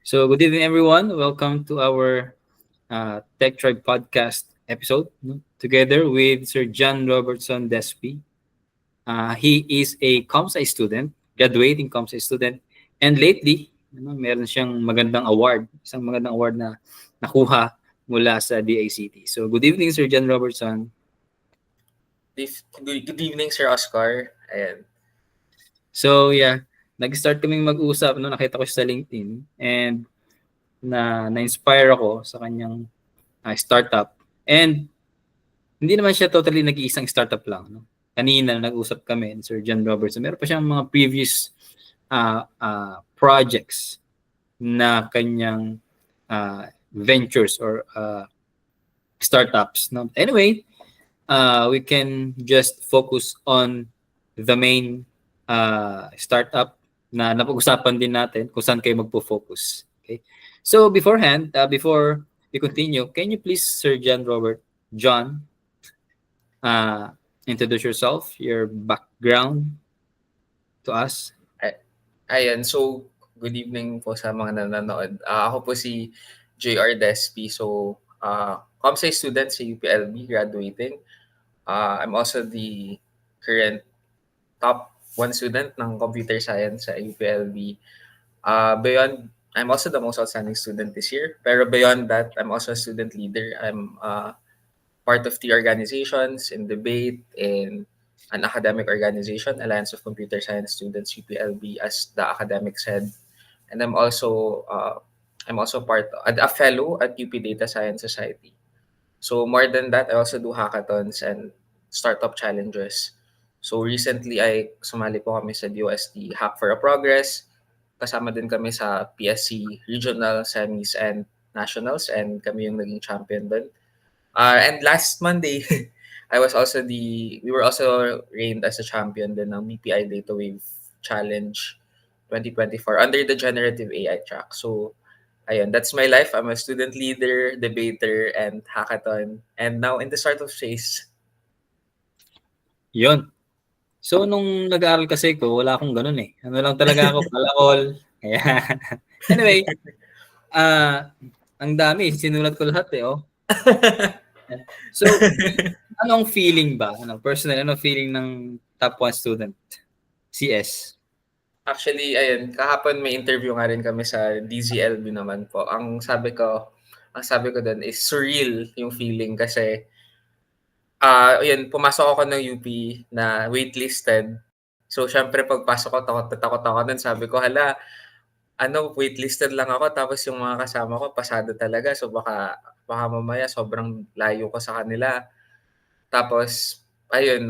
So, good evening, everyone. Welcome to our Tech Tribe podcast episode together with Sir John Robertson Despi. He is a ComSci student, graduating ComSci student, and lately, meron siyang isang magandang award na nakuha mula sa DICT. So, good evening, Sir John Robertson. Good evening, Sir Oscar. Ayan. So, yeah, nag-start kaming mag-usap, nakita ko siya sa LinkedIn, and na-inspire ako sa kanyang startup. And hindi naman siya totally nag-iisang startup lang. Kanina nag-usap kami ni Sir John Robertson. Meron pa siyang mga previous projects na kanyang ventures or startups. No? Anyway, we can just focus on the main startup na napag-usapan din natin kung saan kayo magpo-focus. Okay? So beforehand, before we continue, can you please, Sir John, introduce yourself, your background to us? Ayan, so good evening po sa mga nanonood. Ako po si JR Despi. So, ComSci student sa UPLB graduating. I'm also the current top 1 student ng computer science sa UPLB. I'm also the most outstanding student this year. Pero beyond that, I'm also a student leader. I'm part of the organizations in debate in an academic organization, Alliance of Computer Science Students (UPLB) as the academics head, and I'm also a fellow at UP Data Science Society. So more than that, I also do hackathons and startup challenges. So recently ay sumali po kami sa DOST Hack for a Progress. Kasama din kami sa PSC Regional, Semis, and Nationals, and kami yung naging champion doon. And last Monday, we were also reigned as a champion din ng BPI Data Wave Challenge 2024 under the generative AI track. So, ayun, that's my life. I'm a student leader, debater, and hackathon. And now in the startup phase. Yun. So, nung nag-aaral kasi ko, wala akong ganun eh. Ano lang talaga ako, palakol. Anyway, ang dami. Sinulat ko lahat eh, oh. So, anong feeling ba? Personal, anong feeling ng top 1 student? CS. Actually, ayun, kahapon may interview nga rin kami sa DZLB naman po. Ang sabi ko doon is surreal yung feeling kasi ayun, pumasok ako ng UP na waitlisted. So, syempre pagpasok ko, takot na takot ako nun. Sabi ko, hala, waitlisted lang ako tapos yung mga kasama ko pasado talaga. So, baka mamaya sobrang layo ko sa kanila. Tapos, ayun,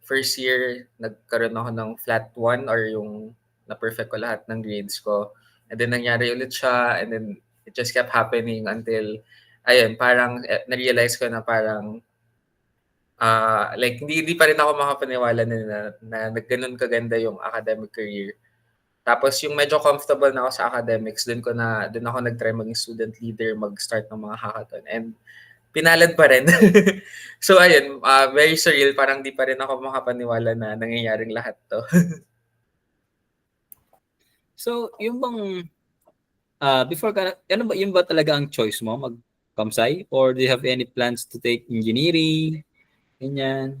first year, nagkaroon ako ng flat 1 or yung na-perfect ko lahat ng grades ko. And then, nangyari ulit siya. And then, it just kept happening until, ayun, parang na-realize ko na parang like hindi pa rin ako makapaniwala na ganun kaganda yung academic career. Tapos yung medyo comfortable na ako sa academics, doon ako nag-try maging student leader, mag-start ng mga hackathon, and pinalad pa rin. So ayun, very surreal, parang di pa rin ako makapaniwala na nangyayaring lahat to. So, yung bang before ka, yun ba talaga ang choice mo, mag-ComSci? Or do you have any plans to take engineering? Ganyan.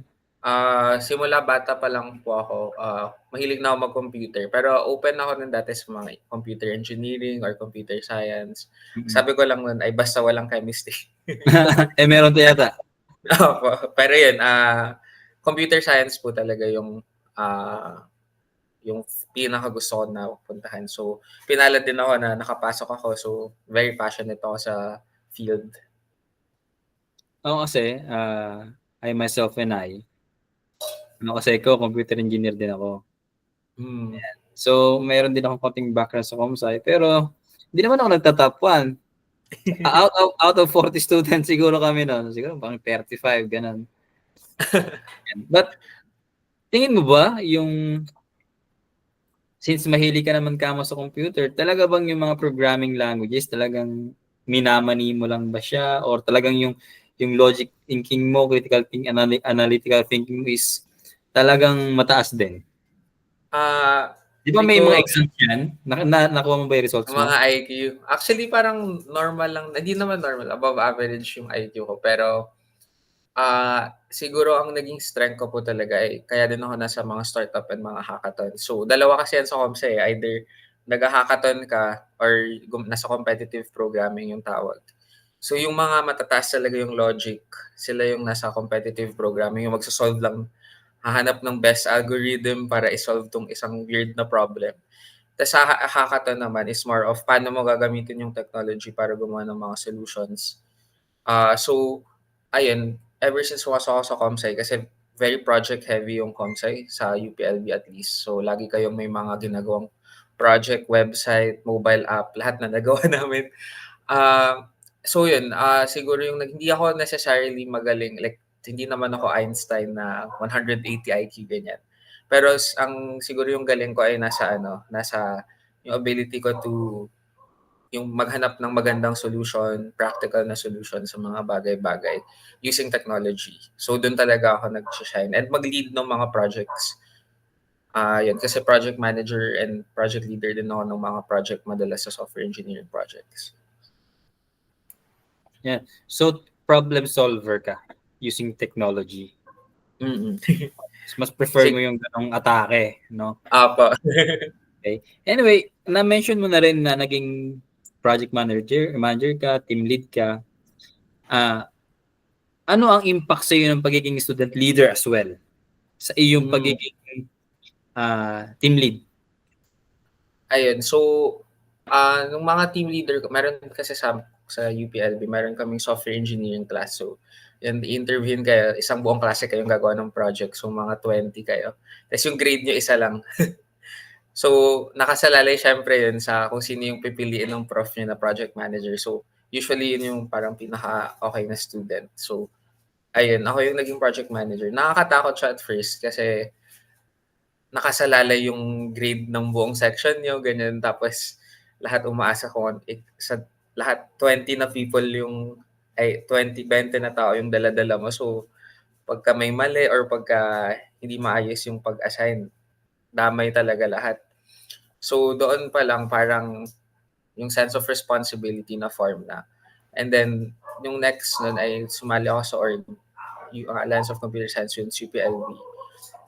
Simula bata pa lang po ako, mahilig na ako mag-computer. Pero open ako nun dati sa mga computer engineering or computer science. Sabi ko lang nun ay basta walang chemistry. Meron to yata. Opo. Pero yun, computer science po talaga yung pinaka gusto ko na puntahan. So, pinalad din ako na nakapasok ako. So, very passionate ako sa field. Ako kasi, I myself and kasi ko, computer engineer din ako. So, mayroon din akong konting background sa ComSci. Pero, hindi naman ako nagta-top 1. Out of 40 students siguro kami noon. Siguro pang 35, ganun. But, tingin mo ba since mahilig ka naman kamo sa computer, talaga bang yung mga programming languages, talagang minamani mo lang ba siya? Or talagang yung logic thinking mo, critical thinking, analytical thinking mo is talagang mataas din? Di ba Hindi may ko mga exams yan? Nakuha mo ba yung results mo? mga IQ. Actually, parang normal lang. Hindi naman normal. Above average yung IQ ko. Pero siguro ang naging strength ko po talaga ay kaya din ako nasa mga startup and mga hackathon. So, dalawa kasi yan sa Comsa eh. Either nag-hackathon ka or nasa competitive programming yung tawag. So, yung mga matataas talaga yung logic, sila yung nasa competitive programming, yung magsasolve lang, hahanap ng best algorithm para isolve tong isang weird na problem. Tapos sa hackathon naman is more of paano mo gagamitin yung technology para gumawa ng mga solutions. So, ayun, ever since pumasok ako sa Comsci kasi very project heavy yung Comsci sa UPLB at least. So, lagi kayong may mga ginagawang project, website, mobile app, lahat na nagawa namin. So yun, siguro yung hindi ako necessarily magaling, like hindi naman ako Einstein na 180 IQ ganyan. Pero ang siguro yung galing ko ay nasa yung ability ko to yung maghanap ng magandang solution, practical na solution sa mga bagay-bagay using technology. So doon talaga ako nag-shine and mag-lead ng mga projects. Yun, kasi project manager and project leader din ako ng mga project madalas sa software engineering projects. Yeah. So, problem solver ka using technology. Mas prefer mo yung ganong atake, no? Apa. Okay. Anyway, na-mention mo na rin na naging project manager ka, team lead ka. Ano ang impact sa iyo ng pagiging student leader as well sa iyong pagiging team lead? Ayun, so nung mga team leader ko, meron kasi sa UPLB, meron kaming software engineering class. So, yan, i-interviewin kayo, isang buong klase kayong gagawa ng project. So, mga 20 kayo. Tapos yung grade nyo, isa lang. So, nakasalalay syempre yun sa kung sino yung pipiliin ng prof nyo na project manager. So, usually yun yung parang pinaka-okay na student. So, ayun, ako yung naging project manager. Nakakatakot siya at first kasi nakasalalay yung grade ng buong section nyo, ganyan. Tapos, lahat umaasa kung sa lahat 20 na people yung 20 na tao yung dala-dala mo. So, pagka may mali or pagka hindi maayos yung pag-assign, damay talaga lahat. So, doon pa lang parang yung sense of responsibility na form na. And then, yung next nun ay sumali ako sa org, yung Alliance of Computer Science Students, UPLB.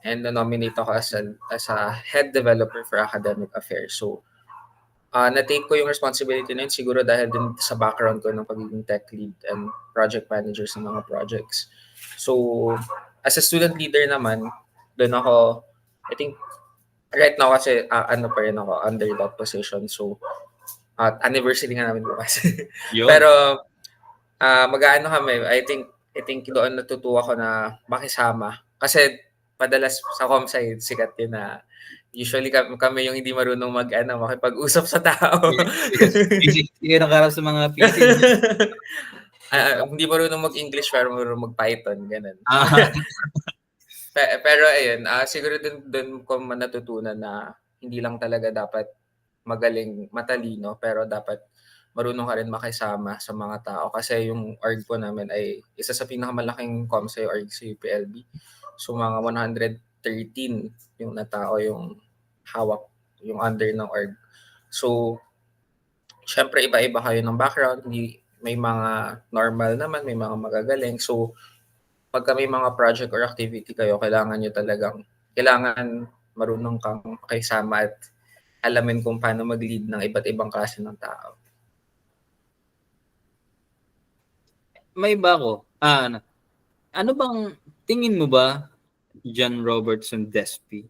And na-nominate ako as a head developer for academic affairs. So, na-take ko yung responsibility na yun siguro dahil din sa background ko ng pagiging tech lead and project manager sa mga projects. So, as a student leader naman, doon ako, I think, right now kasi ano pa rin ako, under that position. So, anniversary nga namin bukas. Pero, mag-aano kami, I think doon natutuwa ko na makisama. Kasi, madalas sa Comsci, sikat yun na usually kami yung hindi marunong makipag-usap sa tao. Yes. Yung nakarap sa mga PC. Hindi marunong mag-English pero marunong mag-Python, ganun. Ah. Pero ayun, siguro dun ko natutunan na hindi lang talaga dapat magaling, matalino, pero dapat marunong ka rin makisama sa mga tao. Kasi yung org po namin ay isa sa pinakamalaking Comsci org sa UPLB. So mga 113 yung na tao yung hawak, yung under ng org. So, syempre iba-iba kayo ng background, may mga normal naman, may mga magagaling. So, pagka may mga project or activity kayo, kailangan marunong kang makisama at alamin kung paano mag-lead ng iba't ibang klase ng tao. May iba ako. Ano bang tingin mo ba, John Robertson Despi,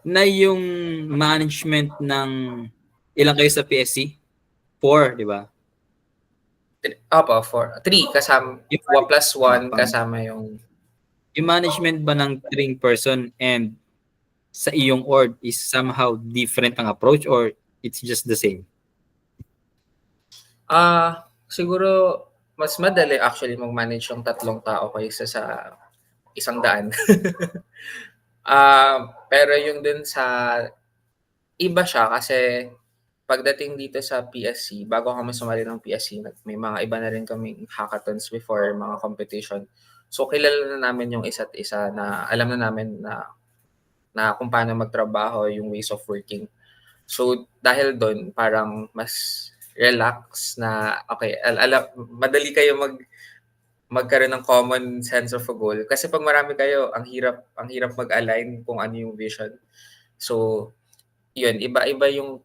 na yung management ng ilang kayo sa PSC? 4, di ba? Opo, 4. 3 kasama, plus 1 kasama yung management ba ng 3 person and sa iyong org is somehow different ang approach or it's just the same? Siguro mas madali actually mag-manage yung 3 tao kaysa sa 100. Pero yung dun sa iba siya kasi pagdating dito sa PSC, bago kami sumali ng PSC, may mga iba na rin kaming hackathons before, mga competition. So kilala na namin yung isa't isa na alam na namin na na kung paano magtrabaho, yung ways of working. So dahil doon parang mas relax na okay, madali kayo magkaroon ng common sense of a goal. Kasi pag marami kayo, ang hirap mag-align kung ano yung vision. So, yun, iba-iba yung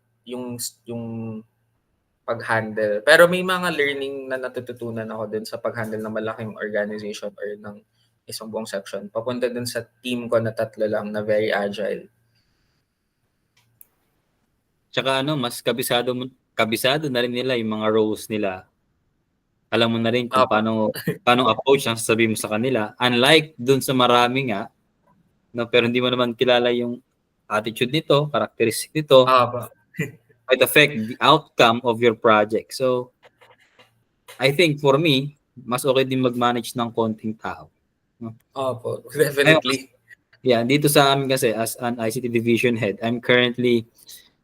pag-handle. Pero may mga learning na natututunan ako dun sa pag-handle ng malaking organization or ng isang buong section. Papunta dun sa team ko na 3 lang na very agile. Tsaka mas kabisado na rin nila yung mga roles nila. Alam mo na rin kung paano approach ang sasabihin mo sa kanila. Unlike dun sa marami nga, pero hindi mo naman kilala yung attitude nito, characteristic nito, might affect the outcome of your project. So, I think for me, mas okay din mag-manage ng konting tao. Opo, definitely. Dito sa amin kasi as an ICT division head, I'm currently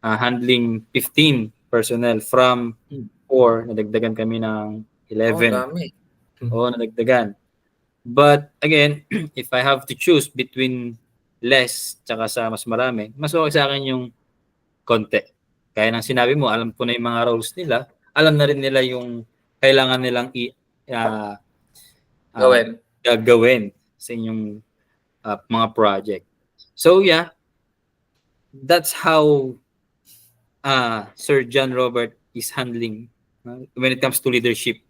handling 15 personnel from 4, nadagdagan kami ng 11. Dami. Nadagdagan. But again, if I have to choose between less tsaka sa mas marami, mas okay sa akin yung konti. Kaya ng sinabi mo, alam ko na yung mga roles nila, alam na rin nila yung kailangan nilang gagawin sa inyong mga project. So that's how Sir John Robert is handling when it comes to leadership.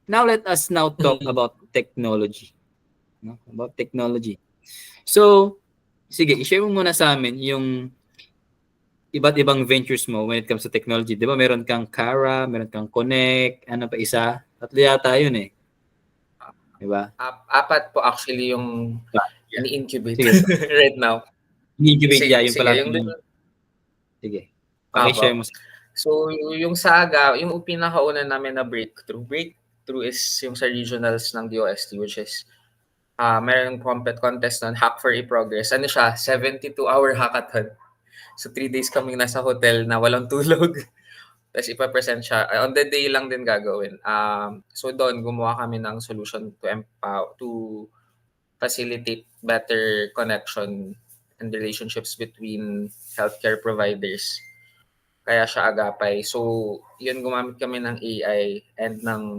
Now let us talk about technology. About technology. So, sige, i-share mo muna sa amin yung iba't ibang ventures mo when it comes to technology. Di ba meron kang Kara, meron kang Connect, ano pa isa? 3 yata yun eh. Di ba? 4 po actually yung ini-incubate right now. Ini-incubate yung pala. Sige. Okay, so yung Saga, yung pinakauna namin na breakthrough is yung sa regionals ng DOST, which is mayroong contest nun, Hack for E-Progress. Ano siya? 72-hour hackathon. So 3 days kaming nasa hotel na walang tulog. Tapos ipapresent siya. On the day lang din gagawin. So doon, gumawa kami ng solution to facilitate better connection and relationships between healthcare providers. Kaya siya Agapay. So, yun, gumamit kami ng AI and ng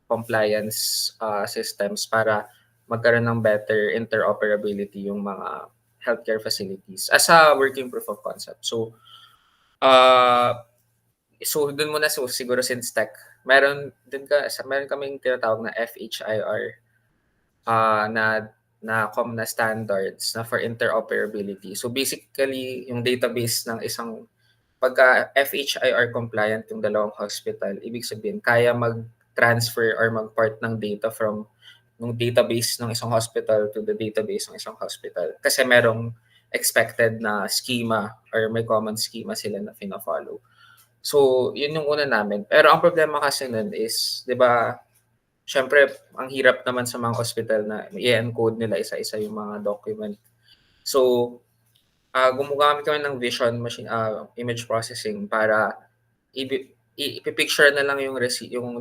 compliance systems para magkaroon ng better interoperability yung mga healthcare facilities as a working proof of concept. So, dun muna siguro since tech, meron kaming tinatawag na FHIR na common na standards na for interoperability. So basically, yung database ng isang pagka FHIR compliant yung dalawang hospital, ibig sabihin kaya mag-transfer or mag-part ng data from ng database ng isang hospital to the database ng isang hospital. Kasi merong expected na schema or may common schema sila na fina-follow. So, yun yung una namin. Pero ang problema kasi nun is, di ba, syempre, ang hirap naman sa mga hospital na i-encode nila isa-isa yung mga document. So, gumagamit kami ng vision machine image processing para i-picture na lang yung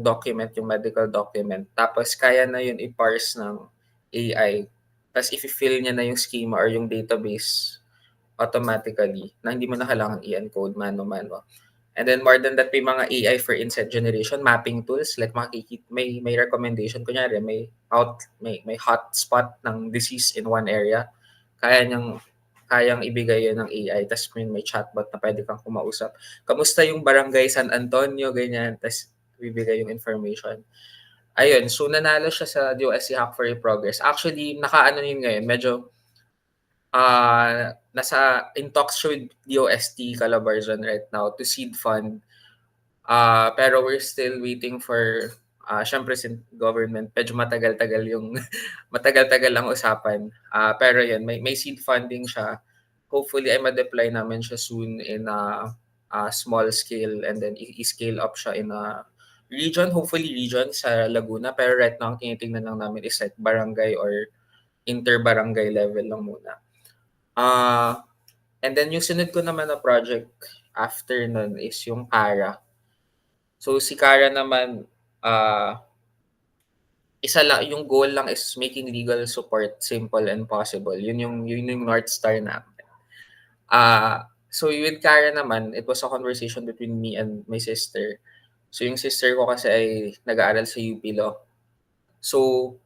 document, yung medical document. Tapos kaya na yun i-parse ng AI. Tapos i-fill niya na yung schema or yung database automatically na hindi mo na kailangan i-encode mano-mano. And then more than that, may mga AI for insight generation, mapping tools, like may recommendation, kunyari may hotspot ng disease in one area. Kayang ibigay yun ng AI, tapos may chatbot na pwede kang kumausap. Kamusta yung barangay San Antonio, ganyan, tapos bibigay yung information. Ayun, so nanalo siya sa DOST Hack for E-Progress. Actually, nakaano yun ngayon, medyo nasa in talks with DOST Calabarzon right now to seed fund. Pero we're still waiting for syempre since government, medyo matagal-tagal ang usapan. Pero yun, may seed funding siya. Hopefully, ay ma-deploy namin siya soon in a small scale and then i-scale up siya in a region, hopefully region sa Laguna. Pero right now, ang tinitingnan lang namin is like barangay or inter-barangay level lang muna. And then yung sunod ko naman na project after nun is yung Kara. So si Kara naman, isa lang, yung goal lang is making legal support simple and possible. Yun yung North Star namin. So with Kara naman, it was a conversation between me and my sister. So yung sister ko kasi ay nag-aaral sa UP Law. So,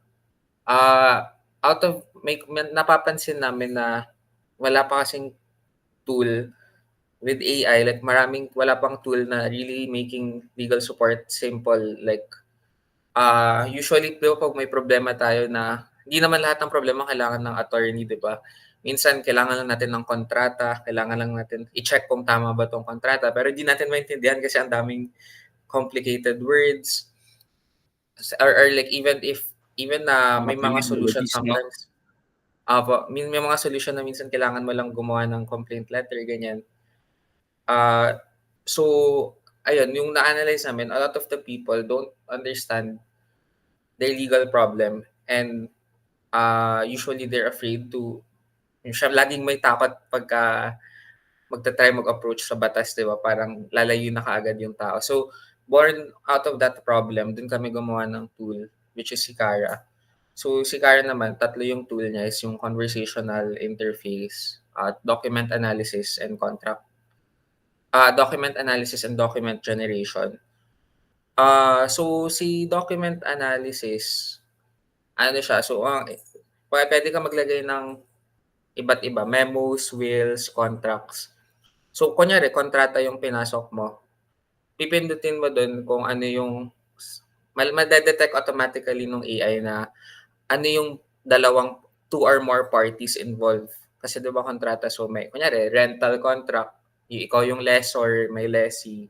out of may napapansin namin na wala pa kasing tool with AI, like wala pang tool na really making legal support simple. Like, usually pag may problema tayo na hindi naman lahat ng problema kailangan ng attorney, di ba? Minsan, kailangan lang natin ng kontrata, kailangan lang natin i-check kung tama ba tong kontrata, pero hindi natin maintindihan kasi ang daming complicated words. Or like even na may mga solution Terminologies, no? sometimes. May mga solution na minsan kailangan mo lang gumawa ng complaint letter, ganyan. So, ayun, yung na-analyze namin, a lot of the people don't understand their legal problem and usually they're afraid to, laging may takot pagka magta-try mag-approach sa batas, di ba? Parang lalayo na kaagad yung tao. So, born out of that problem, dun kami gumawa ng tool, which is si Kara. So, si Kara naman, tatlo yung tool niya is yung conversational interface, document analysis and document analysis and document generation. So, si document analysis, ano siya? So, pwede ka maglagay ng iba't iba, memos, wills, contracts. So, kunyari, kontrata yung pinasok mo. Pipindutin mo dun kung ano yung, madedetect automatically ng AI na ano yung two or more parties involved. Kasi diba kontrata, so may, kunyari, rental contract, ikaw yung lessor, may lessee.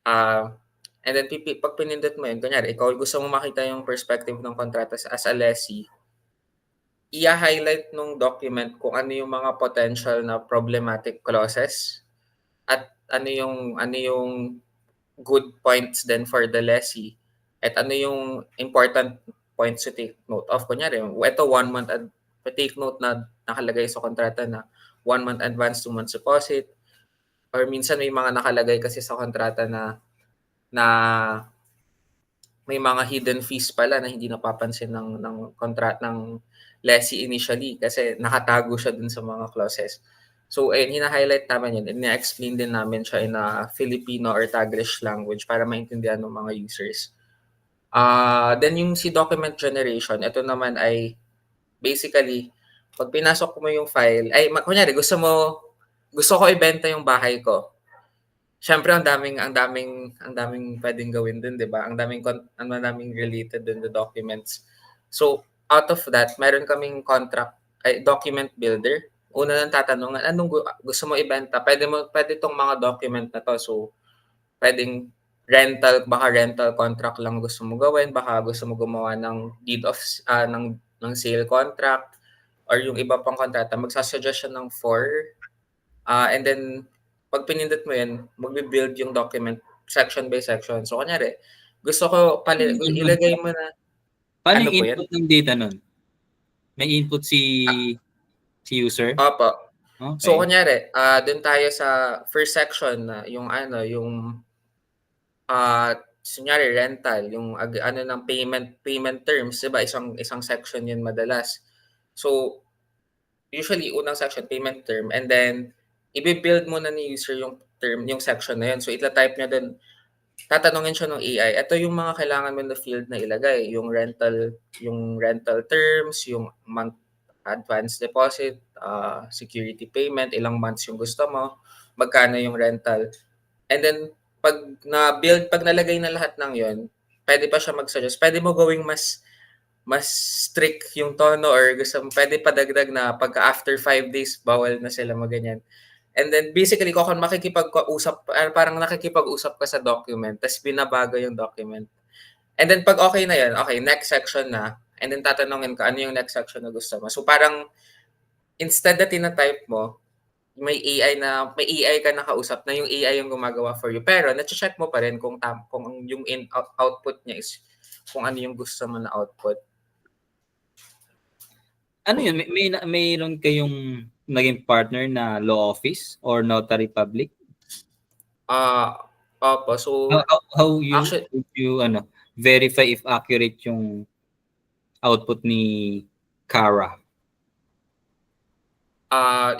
And then, pag pinindot mo yun, kunyari, ikaw gusto mo makita yung perspective ng kontrata as a lessee, i-highlight nung document kung ano yung mga potential na problematic clauses at ano yung good points then for the lessee at ano yung important points to take note of. Kunyari, ito 1 month take note na nakalagay sa kontrata na 1 month advance, 2 months deposit, or minsan may mga nakalagay kasi sa kontrata na may mga hidden fees pala na hindi napapansin ng lessee initially kasi nakatago siya dun sa mga clauses. So, ayun, hina-highlight namin yun and na-explain din namin siya in a Filipino or Taglish language para maintindihan ng mga users. Then yung si document generation, ito naman ay basically, pag pinasok mo yung file, kunyari, gusto ko ibenta yung bahay ko. Siyempre, ang daming pwedeng gawin dun, di ba? Ang daming related dun the documents. So, out of that, meron kaming document builder. Una lang tatanungan, anong gusto mo ibenta? Pwede tong mga document na to. So, pwedeng baka rental contract lang gusto mo gawin, baka gusto mo gumawa ng deed of, ng sale contract, or yung iba pang kontrata, magsasuggest siya ng 4. And then, pag pinindot mo yan, magbe-build yung document section by section. So, kunyari, gusto ko ilagay mo na... Paano yung input ng data nun? May input si user? Opo. Okay. So, kunyari, dun tayo sa first section na kunyari, rental, yung ng payment terms, diba? Isang section yun madalas. So, usually, unang section, payment term, and then, i-build muna ni user yung term, yung section na yun. So, ita-type niya dun, tatanungin siya ng AI, ito yung mga kailangan mo na field na ilagay, yung rental terms, yung month advance deposit, security payment, ilang months yung gusto mo, magkano yung rental. And then, pag nalagay na lahat ng yon, pwede pa siya mag-suggest. Pwede mo gawing mas strict yung tono or pwede pa dagdag na pagka after 5 days, bawal na sila maganyan. And then basically, kung parang nakikipag-usap ka sa document, tapos binabago yung document. And then pag okay na yun, okay, next section na, and then tatanungin ka, ano yung next section na gusto mo. So parang, instead na tina-type mo, may AI ka nakausap na yung AI yung gumagawa for you. Pero na-check mo pa rin kung yung output niya is kung ano yung gusto mo na output. Ano yun? Mayroon kayong naging partner na law office or notary public? Opo. So, how you verify if accurate yung output ni Kara?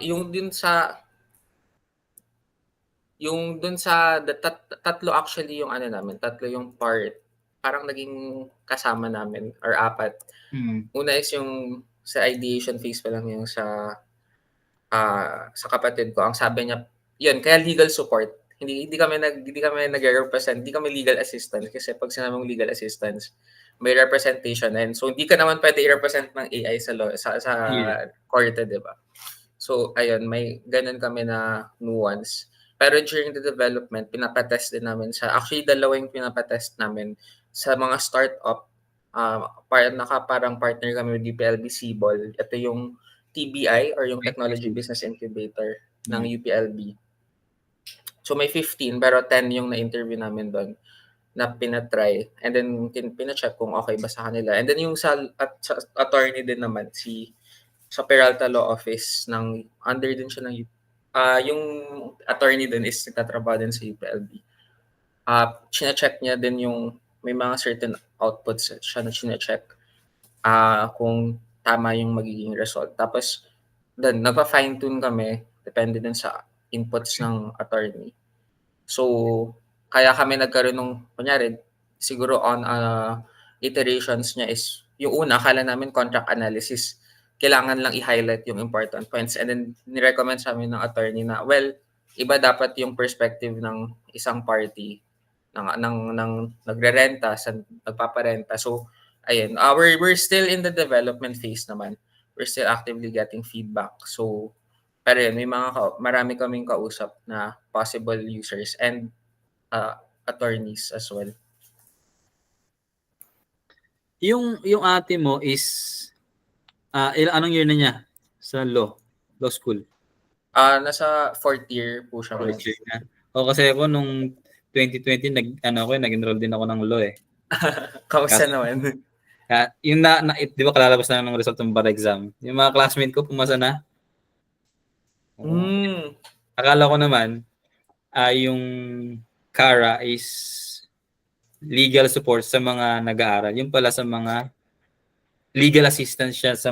Yung din sa Yung dun sa tatlo actually yung ano namin, tatlo yung part, parang naging kasama namin or 4. Una is yung sa ideation phase pa lang yung sa kapatid ko. Ang sabi niya, yun, kaya legal support. Hindi kami nagre-represent, hindi kami legal assistance kasi pag sinabing legal assistance, may representation and so hindi ka naman pwede i-represent ng AI sa law, sa Yeah. korte, 'di ba? So ayun, may ganun kami na nuance. Pero during the development, pinapa-test din namin actually dalawa yung pinapa-test namin sa mga startup. Parang partner kami with UPLB Cebol. Ito yung TBI or yung Technology Business Incubator ng UPLB. So may 15 pero 10 yung na-interview namin doon na pinatry and then pina-check kung okay ba sa kanila. And then yung sa attorney din naman sa Peralta Law Office ng under din siya ng yung attorney din is nagtatrabaho din sa UPLB. Chine-check niya din yung may mga certain outputs siya na chine-check kung tama yung magiging result. Tapos then nagpa-fine tune kami depende din sa inputs ng attorney. So kaya kami nagkaroon ng kunyari siguro on iterations niya is yung una akala namin contract analysis, kailangan lang i-highlight yung important points and then ni-recommend sa amin ng attorney na well iba dapat yung perspective ng isang party ng nagre-renta sa nagpaparenta. So ayun, we're still in the development phase naman. We're still actively getting feedback. So pero yun, marami kaming kausap na possible users and attorneys as well. Yung ate mo is anong year na niya sa law school? Nasa 4th year po siya. Fourth year na. Kasi ako nung 2020 nag-enroll din ako ng law eh. Kamusta naman? Yung di ba kalalabas na ng result ng bar exam? Yung mga classmate ko pumasa na. Akala ko naman yung CARA is legal support sa mga nag-aaral. Yung pala sa mga legal assistance siya sa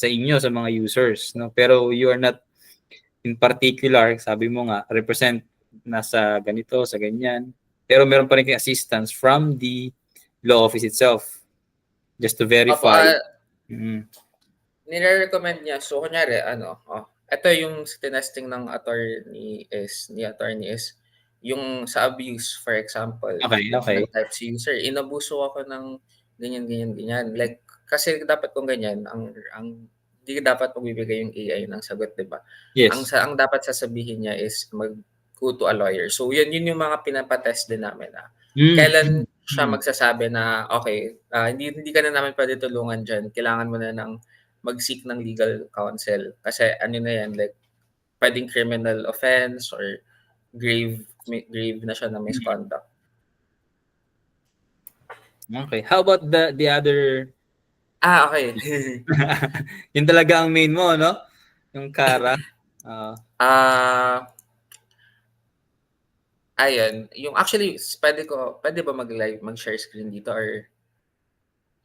inyo, sa mga users. No? Pero you are not in particular, sabi mo nga, represent nasa ganito, sa ganyan. Pero meron pa rin kayong assistance from the law office itself. Just to verify. Nire-recommend niya. So, kunyari, ito yung tinesting ng attorney is yung sa abuse, for example. Okay. Nag-type si user, inabuso ako ng ganyan. Like, kasi dapat kung ganyan, hindi dapat magbibigay yung AI ng sagot, di ba? Yes. Ang dapat sasabihin niya is go to a lawyer. So, yun yung mga pinapatest din namin. Kailan siya magsasabi na, okay, hindi ka na namin pwede tulungan dyan. Kailangan mo na mag-seek ng legal counsel. Kasi ano na yan, like, pwedeng criminal offense or grave na siya na misconduct. Okay. How about the other? Okay. Yun talaga ang main mo, no? Yung CARA. Ayun. Yung actually, pwede ba mag-live, mag-share screen dito or?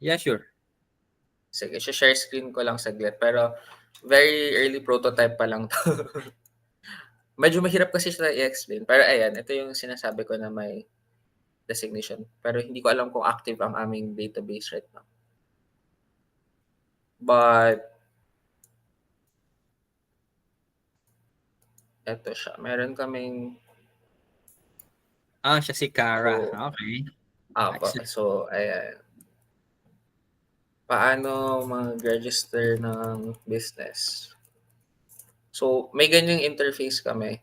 Yeah, sure. Sige, share screen ko lang saglit. Pero very early prototype pa lang to. Medyo mahirap kasi siya i-explain. Pero ayan, ito yung sinasabi ko na may designation. Pero hindi ko alam kung active ang aming database right now. But eto siya. Meron kaming siya si CARA. Okay. So, ayan. Paano mag-register ng business? So, may ganyang interface kami.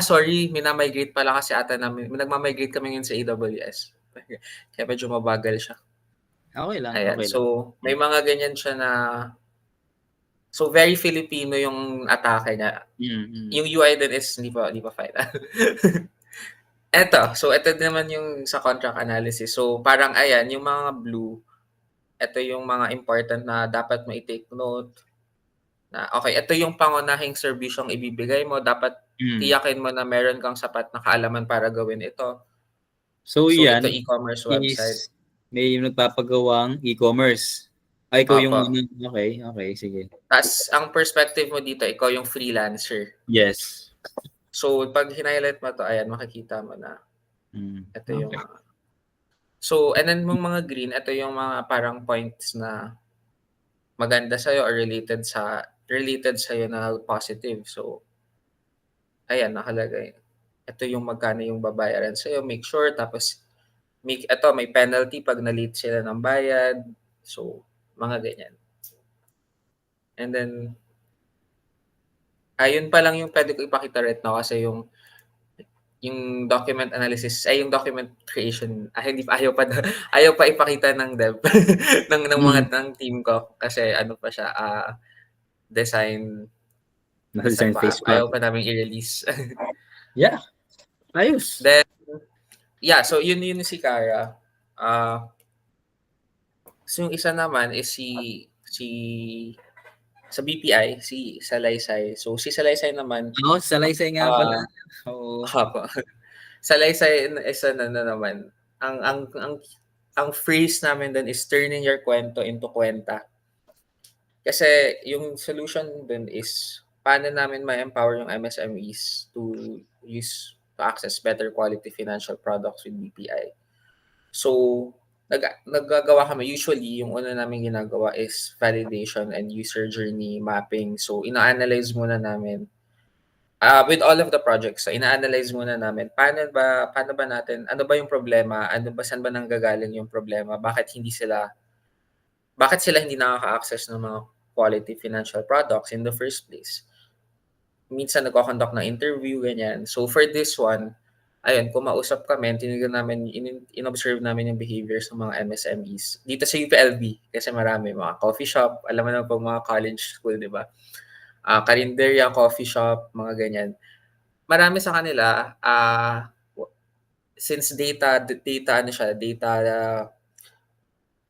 Sorry, minamigrate pala kasi ata namin. Nagmamigrate kami ngayon sa AWS. Kaya medyo mabagal siya. Okay lang. Ayan. Okay so, lang. may mga ganyan siya na so very Filipino yung atake niya. Yung UI din is hindi pa fine. Ito naman yung sa contract analysis. So, parang ayan, yung mga blue, ito yung mga important na dapat mo i-take note. Na, okay, ito yung pangunahing serbisyong ibibigay mo. Dapat tiyakin mo na meron kang sapat na kaalaman para gawin ito. So yan, ito e-commerce website. May nagpapagawang e-commerce. Ikaw yung okay, sige. Tapos, ang perspective mo dito, ikaw yung freelancer. Yes. So, pag hinighlight mo 'to, ayan makikita mo na ito yung Okey. so and then yung mga green, ito yung mga parang points na maganda sa'yo or related sa'yo na positive. So, ayan nakalagay. Ito yung magkano yung babayaran sa'yo, make sure tapos may penalty 'pag na-late sila ng bayad. So, mga ganyan. And then, ayun pa lang yung puwede ko ipakita right now kasi yung document analysis ay yung document creation, hindi pa ayaw pa ipakita ng dev Mm. ng team ko kasi ano pa siya, design Naka-design phase pa. ayaw pa naming i-release. Yeah, ayos. Then, yeah, so yun si Kara. So yung isa naman is si sa BPI, si Salaysay. So si Salaysay naman, Oo, salaysay nga pala. ah Oo. opo. Salaysay is ano na naman, ang ang ang ang phrase namin dun is turning your kwento into kwenta. Kasi yung solution dun is paano namin ma-empower yung MSMEs to access better quality financial products with BPI. So, naggagawa kami usually yung una naming ginagawa is validation and user journey mapping. So, ina-analyze muna namin, with all of the projects, so ina-analyze muna namin paano ba natin ano ba yung problema, saan ba nanggagaling yung problema, bakit sila hindi nakaka-access ng mga quality financial products in the first place. Minsan nagko-conduct ng interview, ganyan. So for this one, ayun, kumausap kami, tinignan namin, in-observe namin yung behaviors ng mga MSMEs. Dito sa UPLB, kasi marami, mga coffee shop, alam mo naman po mga college school, di ba? Karinderya, coffee shop, mga ganyan. Marami sa kanila, since data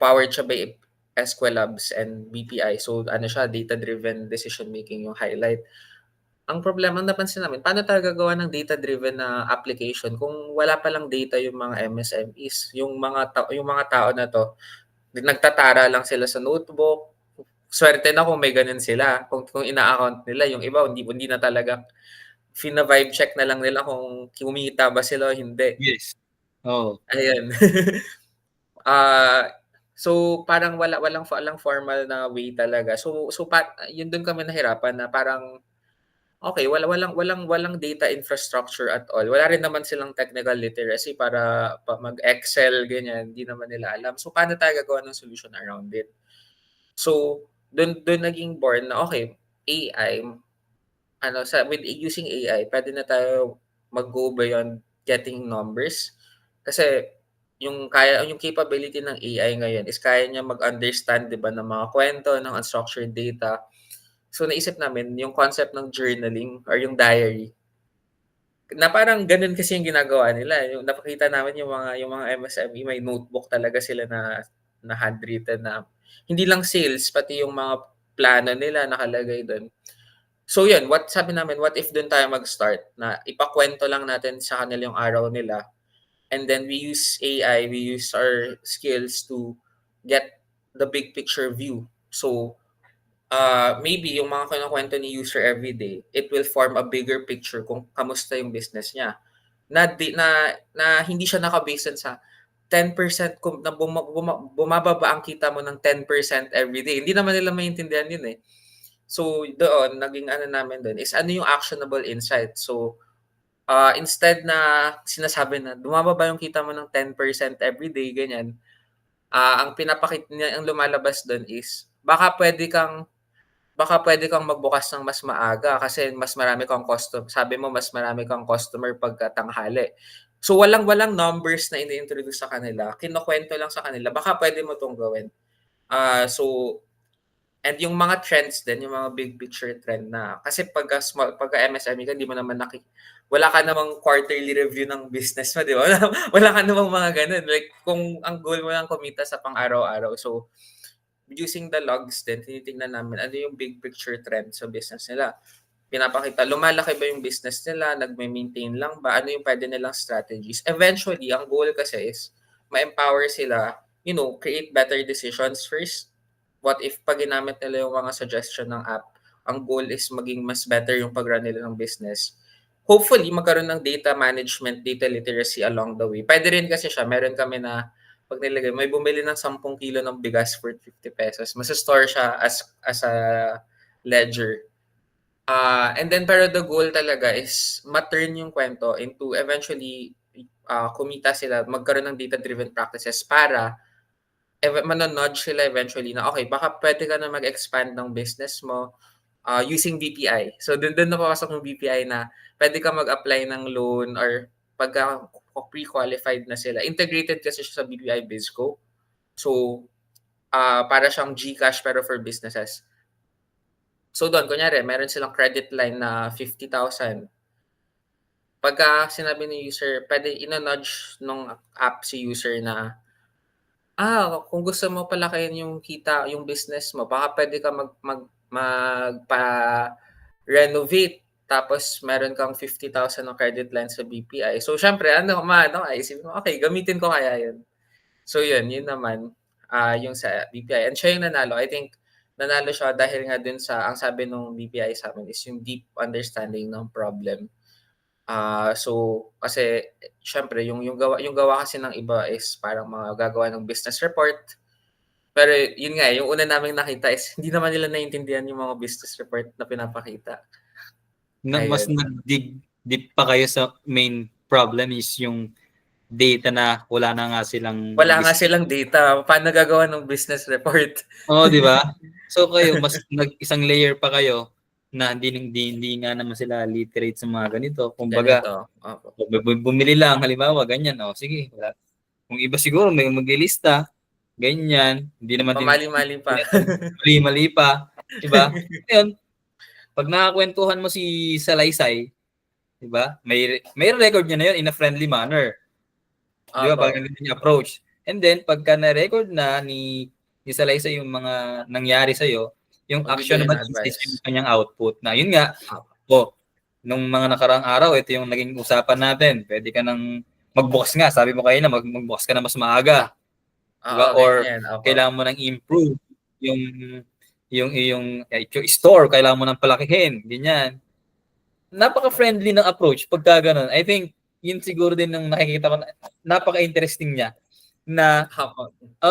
powered siya by Esquelabs and BPI. So ano siya, data-driven decision making yung highlight. Ang problema napansin namin, paano tayo gagawa ng data-driven na application kung wala palang data yung mga MSMEs, yung mga tao na 'to, nagtatara lang sila sa notebook. Swerte na kung may gano'n sila, kung ina-account nila, yung iba hindi na talaga fina-vibe check na lang nila kung kumita ba sila o hindi, Yes. Oo. ayan. Ah, so parang walang formal na way talaga. So yun dun kami nahirapan na parang okey, walang data infrastructure at all. Wala rin naman silang technical literacy para mag-Excel, ganyan, hindi naman nila alam. So, paano tayo gagawa ng solution around it? So, dun naging born na okey, AI, with using AI puwede na tayo mag-go beyond getting numbers. Kasi yung capability ng AI ngayon is kaya niya mag-understand, 'di ba, ng mga kuwento, ng unstructured data. So, naisip namin yung concept ng journaling or yung diary, na parang gano'n kasi yung ginagawa nila, yung napakita namin yung mga MSME may notebook talaga sila na handwritten na hindi lang sales, pati yung mga plano nila nakalagay do'n. So 'yun, sabi namin, what if do'n tayo mag-start na ipakuwento lang natin sa kanila yung araw nila, and then we use AI, we use our skills to get the big picture view. So, maybe yung mga kinukuwento ni user everyday, it will form a bigger picture kung kamusta yung business niya. Na hindi siya naka-base sa 10% kung na bumababa ang kita mo ng 10% everyday. Hindi naman nila maintindihan yun, eh. So, doon naging ano namin dun is ano yung actionable insight. So, instead na sinasabi na bumababa yung kita mo ng 10% everyday, ganyan, ang lumalabas dun is baka puwede kang magbukas ng mas maaga kasi sabi mo mas marami kang customer pagka tanghali. So, walang numbers na ini-introduce sa kanila, kinukuwento lang sa kanila, baka puwede mo 'tong gawin. So and yung mga trends din, yung mga big picture trend na kasi pagka MSME ka, di mo naman wala ka namang quarterly review ng business mo, di ba? Wala ka namang mga gano'n, like kung ang goal mo lang kumita sa pang-araw-araw. So, using the logs din, tinitingnan namin ano yung big picture trend sa business nila. Pinapakita, lumalaki ba yung business nila, nagme-maintain lang ba, ano yung puwede nilang strategies. Eventually, ang goal kasi is ma-empower sila, create better decisions first. What if 'pag ginamit nila yung mga suggestion ng app, ang goal is maging mas better yung pag-run nila ng business. hopefully magkaroon ng data management, data literacy along the way. Pwede rin kasi siya, meron kami na pag nilagay, may bumili ng 10 kilo ng bigas for 50 pesos. Masa-store siya as a ledger. And then pero the goal talaga is ma-turn yung kwento into eventually kumita sila, magkaroon ng data-driven practices para manonudge sila eventually na okay, baka pwede ka na mag-expand ng business mo using BPI. So doon napapasok yung BPI na pwede ka mag-apply ng loan or pagka pre-qualified na sila. Integrated kasi siya sa BPI BizGo. So para siyang GCash pero for businesses. So doon, kunyari, meron silang credit line na 50,000. Pagka sinabi ng user, pwede ina-nudge nung app si user na, kung gusto mo palakihin yung kita, yung business mo, baka pwede ka magpa-renovate. Tapos meron kang 50,000 ng credit line sa BPI. So syempre, isipin mo, okay, gamitin ko kaya yun. So yun naman, yung sa BPI. And siya yung nanalo. I think, nanalo siya dahil nga dun sa, ang sabi ng BPI sa amin is yung deep understanding ng problem. So kasi syempre yung gawa kasi ng iba is parang mga gagawa ng business report. Pero yun nga, yung una naming nakita is hindi naman nila naiintindihan yung mga business report na pinapakita. Mas nag-dig deep pa kayo sa main problem is yung data na wala nga silang data. Paano gagawa ng business report? Oo, di ba? So kayo, mas isang layer pa kayo na hindi nga naman sila literate sa mga ganito. Kumbaga, bumili lang, halimbawa, ganyan. Sige. Wala. Kung iba siguro, may maglilista, ganyan. Hindi naman din. Pamali-mali pa. Mali pa. Diba? Ngayon, pag nakakwentuhan mo si Salaysay, diba? May record niya na yun in a friendly manner. Diba? Pag yung approach. And then, pagka na-record na ni Salaysay yung mga nangyari sa'yo, yung action naman is yung kanyang output na yun nga, nung mga nakarang araw, ito yung naging usapan natin. Pwede ka nang magbukas nga. Sabi mo kayo na magbukas ka na mas maaga. Diba? Or kailangan mo nang improve yung store, kailangan mo nang palakihin. Ganyan. Napaka-friendly ng approach pagka ganun. I think, yun siguro din ng nakikita ko, napaka-interesting niya. Na,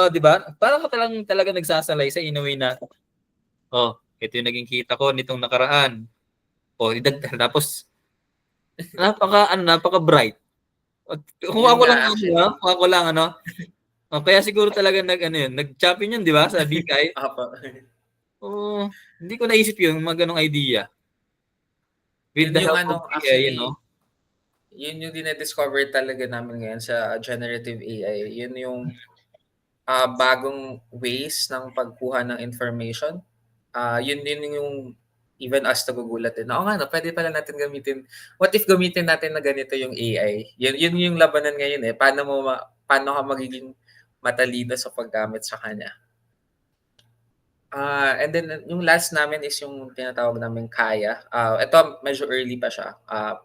di ba? Parang ka talaga nagsasalay sa in a way na, ito yung naging kita ko nitong nakaraan. Tapos, napaka-bright. Kung ako lang, kaya siguro talaga nag-champion yun, di ba? Sa BPI. Hindi ko naisip yun, mga ganong idea. With the help of BPI, yun yung dinediscover talaga namin ngayon sa generative AI. Yun yung bagong ways ng pagkuha ng information. Yun yung even us nagugulat din. Pwede pala natin gamitin. What if gamitin natin na ganito yung AI? Yun yung labanan ngayon eh. Paano ka magiging matalino sa paggamit sa kanya? And then yung last namin is yung tinatawag namin Kaya. Ito medyo early pa siya.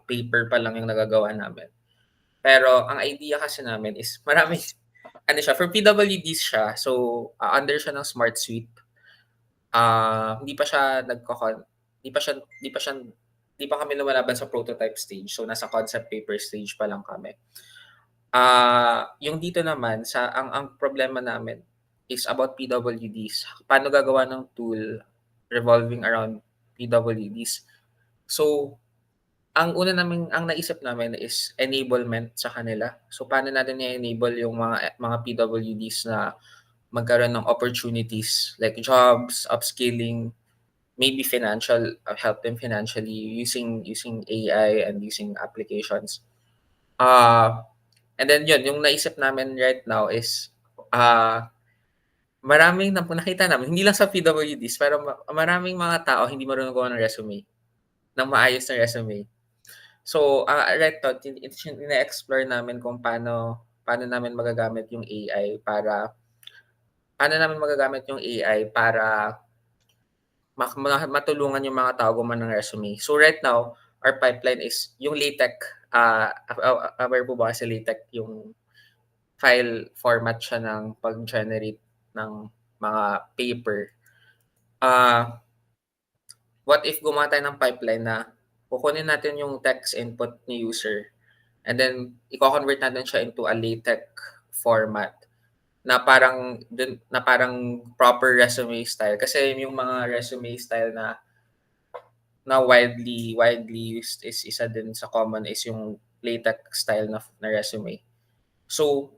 Paper pa lang yung nagagawa namin. Pero ang idea kasi namin is marami for PWDs siya. So under siya ng Smart Suite. Hindi pa kami lumalaban sa prototype stage. So nasa concept paper stage pa lang kami. Yung dito naman ang problema namin is about PWDs. Paano gagawa ng tool revolving around PWDs? So, ang naisip namin is enablement sa kanila. So, paano natin i-enable yung mga PWDs na magkaroon ng opportunities like jobs, upskilling, maybe help them financially using AI and using applications. And then yung naisip namin right now is maraming nakita namin, hindi lang sa PWDs, pero maraming mga tao hindi marunong gawa ng resume, ng maayos na resume. So, right now, ina-explore namin kung paano namin magagamit yung AI para matulungan yung mga tao gumawa ng resume. So, right now, our pipeline is yung LaTeX. Aware po ba kasi LaTeX yung file format siya ng pag-generate ng mga paper. What if gumawa tayo ng pipeline na kukunin natin yung text input ni user and then i-convert natin siya into a LaTeX format na parang proper resume style. Kasi yung mga resume style na widely used is isa din sa common is yung LaTeX style na resume. So,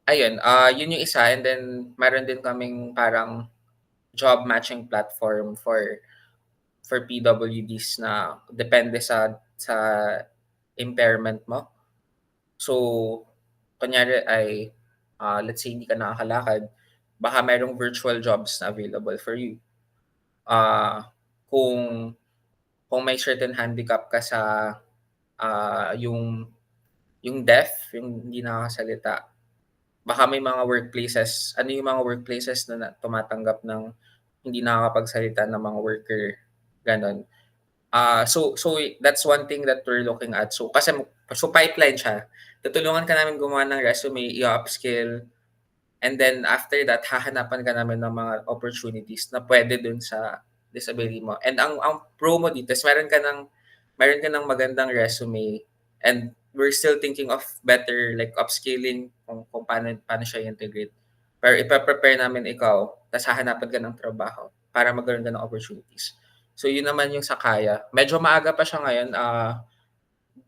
ayun, yun yung isa. And then, meron din kaming parang job matching platform for PWDs na depende sa impairment mo. So, kunyari ay, let's say hindi ka nakakalakad, baka merong virtual jobs na available for you. Kung may certain handicap ka sa yung deaf, yung hindi nakakasalita, baka may mga workplaces, ano yung mga workplaces na tumatanggap ng hindi nakakapagsalita ng mga worker, ganon. So that's one thing that we're looking at. So pipeline siya. Tutulungan ka namin gumawa ng resume, i-upskill, and then after that, hahanapan ka namin ng mga opportunities na pwede dun sa disability mo. And ang pro mo dito is meron ka ng magandang resume, and we're still thinking of better like upscaling kung paano siya integrate. Pero ipa-prepare namin ikaw, tapos hahanapan ka ng trabaho para magkaroon ka ng opportunities. So yun naman yung sa Kaya. Medyo maaga pa siya ngayon.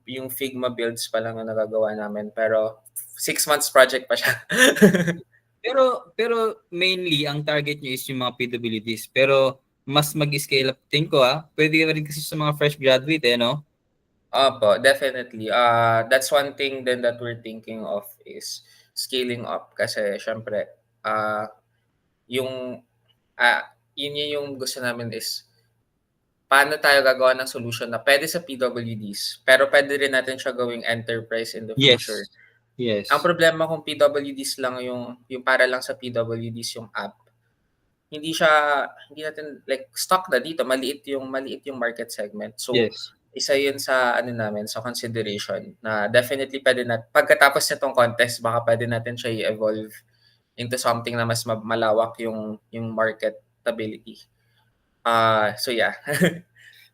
Yung Figma builds pa lang ang nagagawa namin. Pero 6 months project pa siya. pero mainly, ang target nyo is yung mga PWDs. Pero mas mag-scale up, think ko pwede rin kasi sa mga fresh graduate no? Opo, definitely. That's one thing then that we're thinking of is scaling up. Kasi syempre, yun yung gusto namin is paano tayo gagawa ng solution na pwede sa PWDs, pero pwede rin natin siya gawing enterprise in the future. Yes. Ang problema kung PWDs lang yung para lang sa PWDs yung app, hindi natin like stock na dito, maliit yung market segment. So isa yun sa namin sa consideration na definitely pwede pagkatapos nitong contest, baka pwede natin siya i-evolve into something na mas malawak yung marketability. So yeah.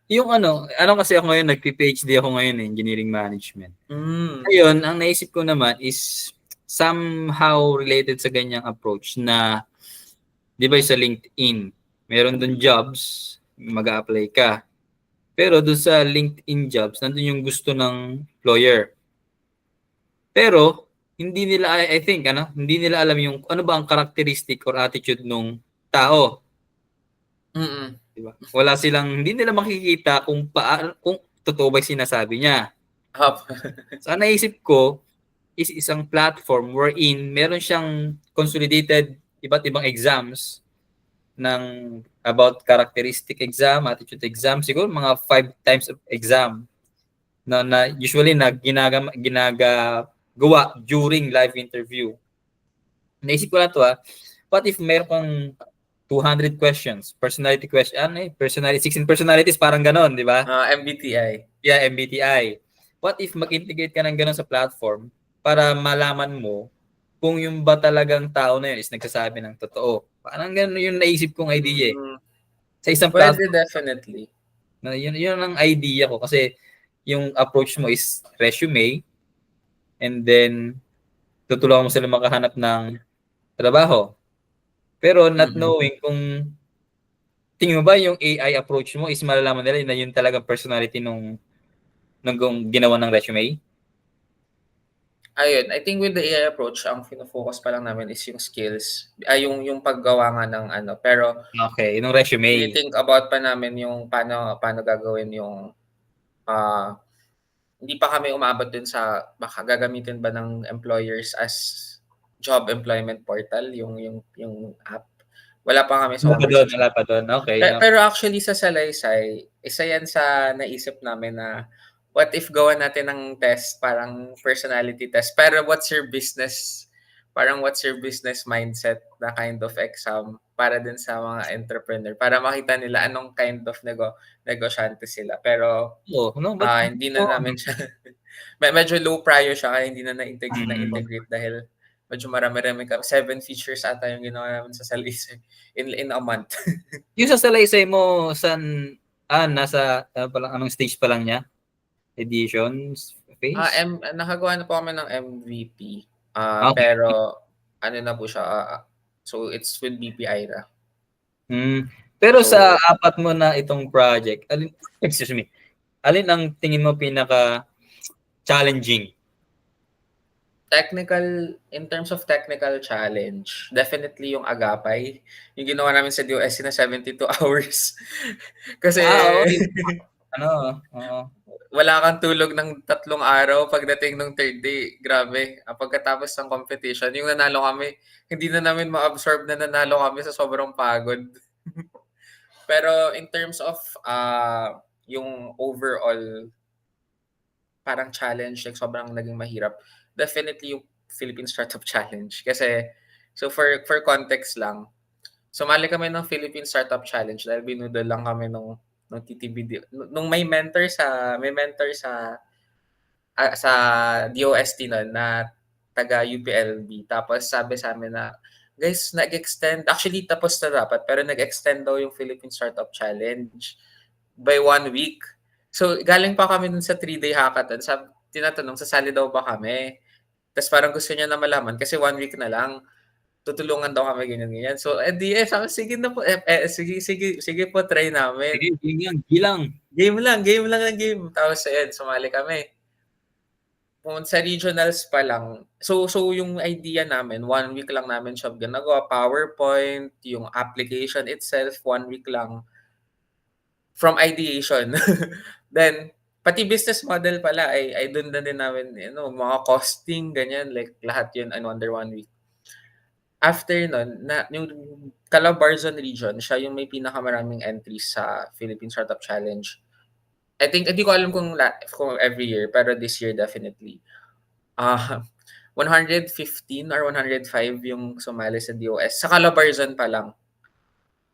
Yung ano kasi ako ngayon, nagpi-PhD ako ngayon engineering management. Ayun, ang naisip ko naman is somehow related sa ganyang approach na, di ba sa LinkedIn, meron dun jobs, mag-a-apply ka. Pero doon sa LinkedIn jobs, nandun yung gusto ng employer. Pero, hindi nila, I think, hindi nila alam yung ano ba ang characteristic or attitude ng tao. Diba? Hindi nila makikita kung totoo ba yung sinasabi niya. So, naisip ko is isang platform wherein meron siyang consolidated iba't ibang exams ng about characteristic exam, attitude exam, siguro mga 5 types of exam na usually ginagawa during live interview. Naisip ko lang to what if meron kang 200 questions, personality question, personality, 16 personalities, parang ganon, di ba? MBTI. Yeah, MBTI. What if mag-integrate ka ng ganon sa platform para malaman mo kung yung ba talagang tao na yun is nagsasabi ng totoo. Parang ganon yung naisip kong idea sa isang platform. Definitely. Yun ang idea ko kasi yung approach mo is resume and then tutulungan mo sila makahanap ng trabaho. Pero not knowing kung tingin mo ba yung AI approach mo is malalaman nila na yun talagang personality nung ginawa ng resume? Ayun, I think with the AI approach, ang fino-focus pa lang namin is yung skills, yung paggawa nga ng pero okay, yung resume. I-think about pa namin yung paano gagawin yung hindi pa kami umabot dun sa baka gagamitin ba ng employers as job employment portal yung app. Wala pa kami sa Wala pa doon. Okay. Pero actually sa Salaysay, isa yan sa naisip namin na what if gawa natin ng test, parang personality test, pero what's your business mindset na kind of exam para din sa mga entrepreneur, para makita nila anong kind of negosyante sila. Pero hindi na namin siya, medyo low prior siya, kaya hindi na na-integrate dahil medyo marami-rami 7 features ata yung ginawa namin sa Salaysay in a month. Yung sa Salaysay mo, saan Nasa anong stage pa lang niya? Editions phase? Nakagawa na po kami ng MVP. Okay. Pero ano na po siya, so it's with BPI na. Pero sa So, 4 mo na itong project, alin ang tingin mo pinaka-challenging? in terms of technical challenge, definitely yung Agapay. Yung ginawa namin sa DOSC na 72 hours. Kasi Oo. Oo. wala kang tulog ng 3 araw pagdating ng third day. Grabe. Pagkatapos ng competition, yung nanalo kami, hindi na namin ma-absorb na nanalo kami sa sobrang pagod. Pero in terms of yung overall parang challenge, like sobrang naging mahirap, definitely yung Philippine Startup Challenge. Kasi, so for context lang, sumali kami ng Philippine Startup Challenge dahil binudol lang kami nung TTBD. Nung may mentor sa DOST nun na taga UPLB. Tapos sabi sa amin na, guys, nag-extend, actually tapos na dapat, pero nag-extend daw yung Philippine Startup Challenge by 1 week. So, galing pa kami dun sa 3-day hackathon. Tinatanong, sasali daw ba kami? Tapos parang gusto niya na malaman kasi 1 week na lang. Tutulungan daw kami, ganyan. So, sabi, sige na po, sige po, try namin. Sige, gilang. Game lang ng game. Tapos, sumali kami. Sa regionals pa lang, so yung idea namin, 1 week lang namin siya ginagawa. PowerPoint, yung application itself, 1 week lang. From ideation. Then, pati business model pala ay doon na din namin, mga costing, ganyan, like lahat yun under 1 week. After nun, yung Calabarzon region, siya yung may pinakamaraming entries sa Philippine Startup Challenge. I think, hindi ko alam kung every year, pero this year definitely. 115 or 105 yung sumali sa DOS. Sa Calabarzon pa lang.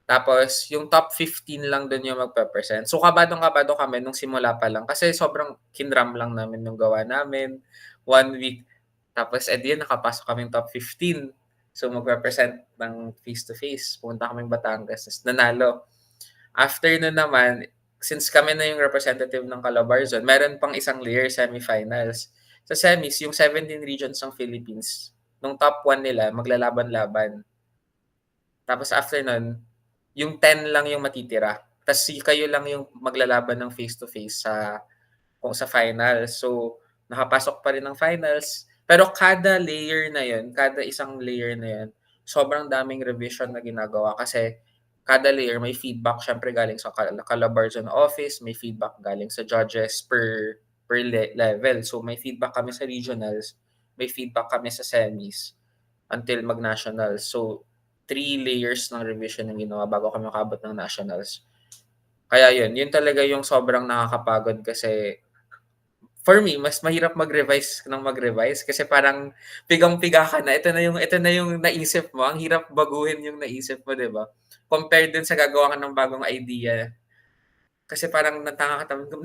Tapos, yung top 15 lang dun yung magpe-present. So, kabadong-kabado kami nung simula pa lang. Kasi sobrang kinram lang namin yung gawa namin. 1 week. Tapos, yun, nakapasok kaming top 15. So, magpe-present ng face-to-face. Pumunta kaming Batangas. Tapos, nanalo. After nun naman, since kami na yung representative ng Calabarzon, meron pang isang layer, semifinals. Sa semis, yung 17 regions ng Philippines, nung top 1 nila, maglalaban-laban. Tapos after nun, yung 10 lang yung matitira. Tapos kayo lang yung maglalaban ng face-to-face sa finals. So, nakapasok pa rin ng finals. Pero kada layer na yun, kada isang layer na yun, sobrang daming revision na ginagawa kasi kada layer may feedback syempre galing sa Calabarzon office, may feedback galing sa judges per level. So, may feedback kami sa regionals, may feedback kami sa semis until mag-nationals. So, 3 layers ng revision ang ginawa bago kami makabot ng nationals. Kaya yun talaga yung sobrang nakakapagod kasi for me, mas mahirap mag-revise kasi parang pigang-piga ka na. Ito na yung naisip mo. Ang hirap baguhin yung naisip mo, 'di ba? Compared dun sa gagawa ka ng bagong idea. Kasi parang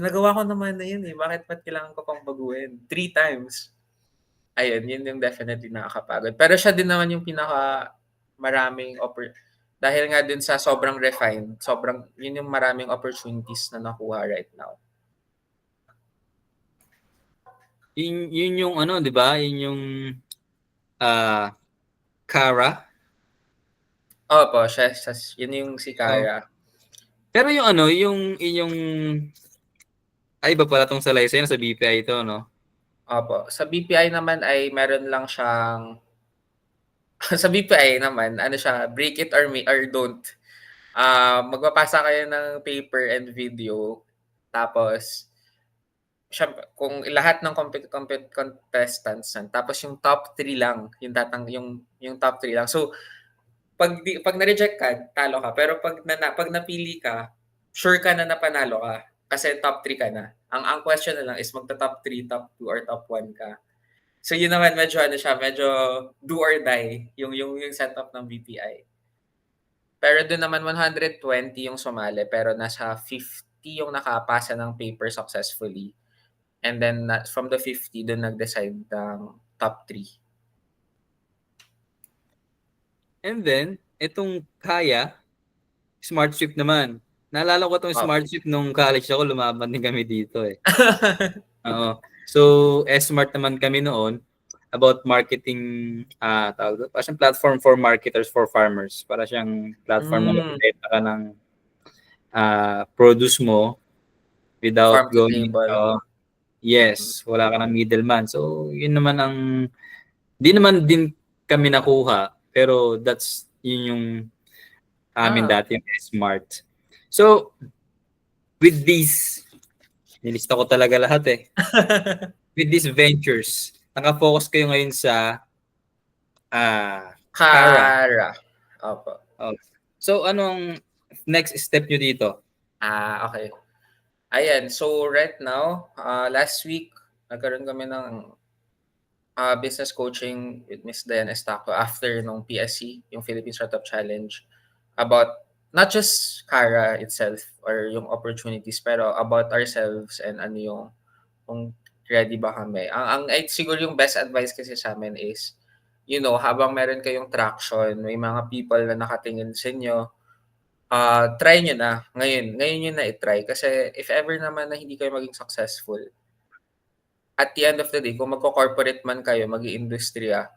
nagawa ko naman na yun eh. Bakit kailangan ko pang baguhin? 3 times. Ayun, yun yung definitely nakakapagod. Pero siya din naman yung maraming dahil nga din sa sobrang refined, yun yung maraming opportunities na nakuha right now. Yun yung di ba? Yun yung Kara. Opo, yun yung si Kara. Pero yung yung iba pala tong sa license sa BPI ito, no? Opo. Sa BPI naman ay meron lang siyang sa BPI naman, siya, break it or don't. Magpapasa kayo ng paper and video. Tapos, syempre, kung lahat ng contestants tapos yung top 3 lang, yung top 3 lang. So, pag na-reject ka, talo ka. Pero pag napili ka, sure ka na napanalo ka kasi top 3 ka na. Ang question na lang is magta-top 3, top 2 or top 1 ka. So yun naman medyo medyo do or die yung setup ng BPI. Pero doon naman 120 yung sumali pero nasa 50 yung nakapasa ng paper successfully. And then from the 50 doon nag-decide ng top 3. And then itong Kaya, Smart Swift naman. Naalala ko 'tong Oh. Smartship nung college ako, lumaban din kami dito, eh. Oo. So, S-Smart naman kami noon, about marketing, tawag dun, parang siyang platform for marketers for farmers. Para siyang platform na Hmm, magbebenta ka ng, produce mo without farm to going, table. Mm. yes, wala ka ng middleman. So, yun naman ang 'di naman din kami nakuha, pero yun yung amin Ah. dati, yung S-Smart. So, with these, nilista ko talaga lahat, eh. With these ventures, naka-focus kayo ngayon sa, Kara. Kara. Opo. Oh. So, anong next step niyo dito? Okay. Ayan, so right now, last week nagkaroon kami ng, business coaching with Miss Diana Estaco after nung PSC, yung Philippine Startup Challenge, about not just Kara itself or yung opportunities, pero about ourselves and ano yung kung ready ba kami. Siguro yung best advice kasi sa'min is, habang meron kayong traction, may mga people na nakatingin sa inyo, try niyo na ngayon. Ngayon niyo na i-try kasi if ever naman na hindi kayo maging successful, at the end of the day kung magko-corporate man kayo, mag-iindustriya,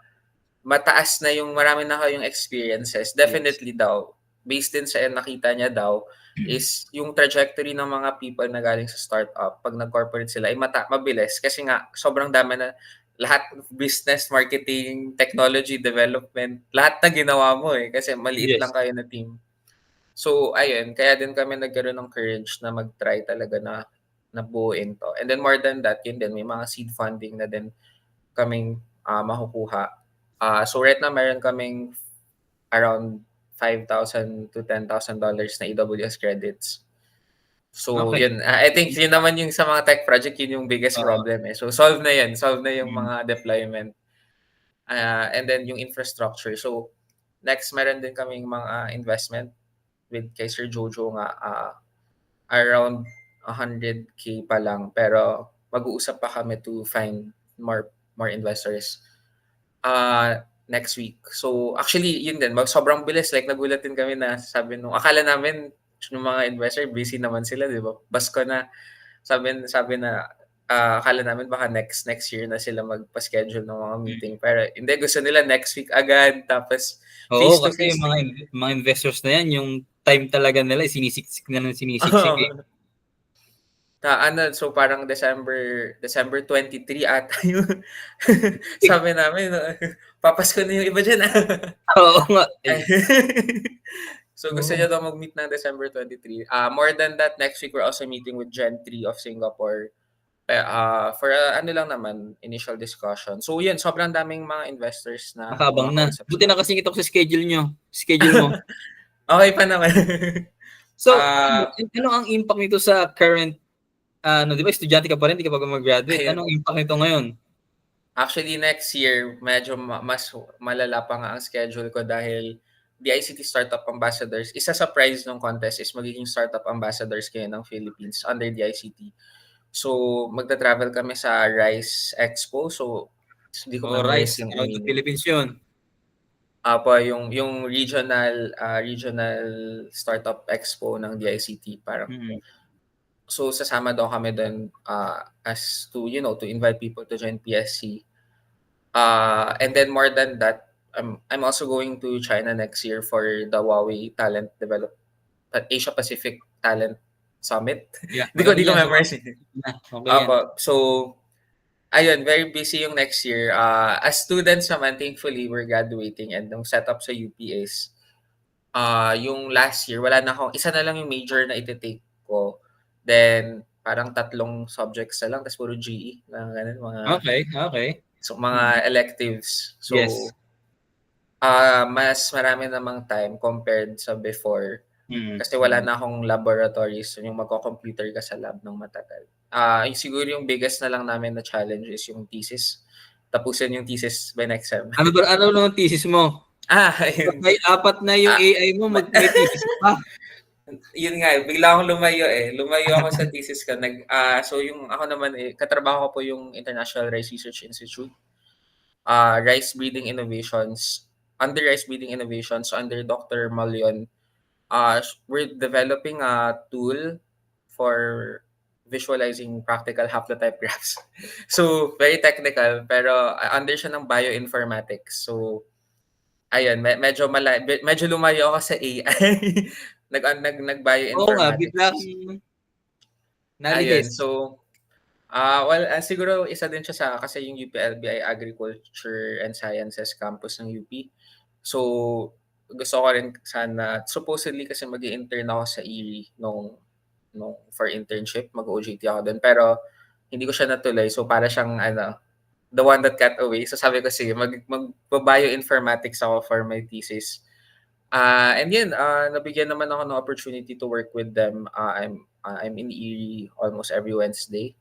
marami na kayong experiences. Yes. Definitely daw, based din sa nakita niya daw, is yung trajectory ng mga people na galing sa startup 'pag nag-corporate sila ay mabilis kasi nga sobrang dami na lahat, business, marketing, technology development, lahat na ginawa mo, kasi maliit Yes. lang kayo na team. So ayun, kaya din kami nagkaroon ng courage na mag-try talaga na buuin 'to. And then more than that, yun din may mga seed funding na din kaming, makukuha. So right now meron kaming around $5,000 to $10,000 na AWS credits. So Okay. yun, I think yun naman yung sa mga tech project, yun yung biggest Oo. problem, eh. So solve na yung Mm. mga deployment, and then yung infrastructure. So next meron din kaming mga investment with kay Sir Jojo nga, around 100K pa lang pero mag-uusap pa kami to find more investors, next week. So actually yun din, sobrang bilis, like nagulat din kami na sabi nung akala namin yung mga investor busy naman sila, 'di ba? Basko na sabi na, akala namin baka next year na sila magpa-schedule ng mga meeting pero hindi, gusto nila next week agad tapos Oo, face to kasi face. yung mga investors na yan, yung time talaga nila, sinisiksik na ng sinisiksik, eh. So parang December 23 ata yung sabi namin, papasko na yung iba diyan, Oo nga, eh. So gusto Oo. niya daw mag-meet ng December 23. More than that, next week we're also meeting with Gen3 of Singapore, for, ano lang naman, initial discussion. So yun, sobrang daming mga investors na Nakabang na. kumakausap Buti sa amin. nakasingit ako sa schedule mo. Okey pa naman. So, Ah, ano ang impact nito sa current, 'di ba estudyante ka pa rin, 'di ka pa graduate. ayun. Anong impact nito ngayon? Actually, next year medyo mas malala pa nga ang schedule ko dahil DICT Startup Ambassadors, isa sa prize ng contest is magiging startup ambassadors kayo ng Philippines under DICT. So, magta-travel kami sa RISE Expo. So, hindi ko memorize Rice, yung Around the meaning. Philippines yun. Yung regional startup expo ng DICT parang. Mm. So, sasama daw kami dun, as to, to invite people to join PSC. And then more than that, I'm also going to China next year for the Huawei Asia Pacific Talent Summit. Yeah, Di magaling ko yan, sumama memorize. na, okey yan. So ayun, very busy yung next year. As students naman, thankfully, we're graduating and yung setup sa UP is, yung last year, isa na lang yung major na ite-take ko. Then, parang 3 subjects na lang, tapos puro GE na ganun, Okey, okey. Mm. mga electives. Yes. So, mas marami namang time compared sa before. Mm, Kasi wala mm. na akong laboratories, yung magko-computer ka sa lab ng matagal. Siguro yung biggest na lang namin na challenge is yung thesis. Tapusin yung thesis by next sem. Ano naman thesis mo? Ayun. May 4 na yung Ah, AI mo, may thesis ka pa. Yun nga, bigla akong lumayo, eh. Lumayo ako sa thesis ko. So yung ako naman, katrabaho ko po yung International Rice Research Institute. Rice Breeding Innovations, under Rice Breeding Innovations, under Dr. Malion. we're developing a tool for visualizing practical haplotype graphs. So, very technical, pero under siya ng bioinformatics. So, ayun, medyo lumayo ako sa AI. Oo nga, bigla Nag-bioinformatics. kang Ayun, nalihis. so, siguro isa din siya kasi yung UPLB ay Agriculture and Sciences campus ng UP. So, gusto ko rin sana, supposedly kasi mag-i-intern ako sa ERI nung for internship, mag-OJT ako doon. Pero, hindi ko siya natuloy. So, para siyang, the one that got away. So, sabi ko, sige, mag-bioinformatics ako for my thesis. And yun, nabigyan naman ako ng opportunity to work with them. I'm in ERI almost every Wednesday,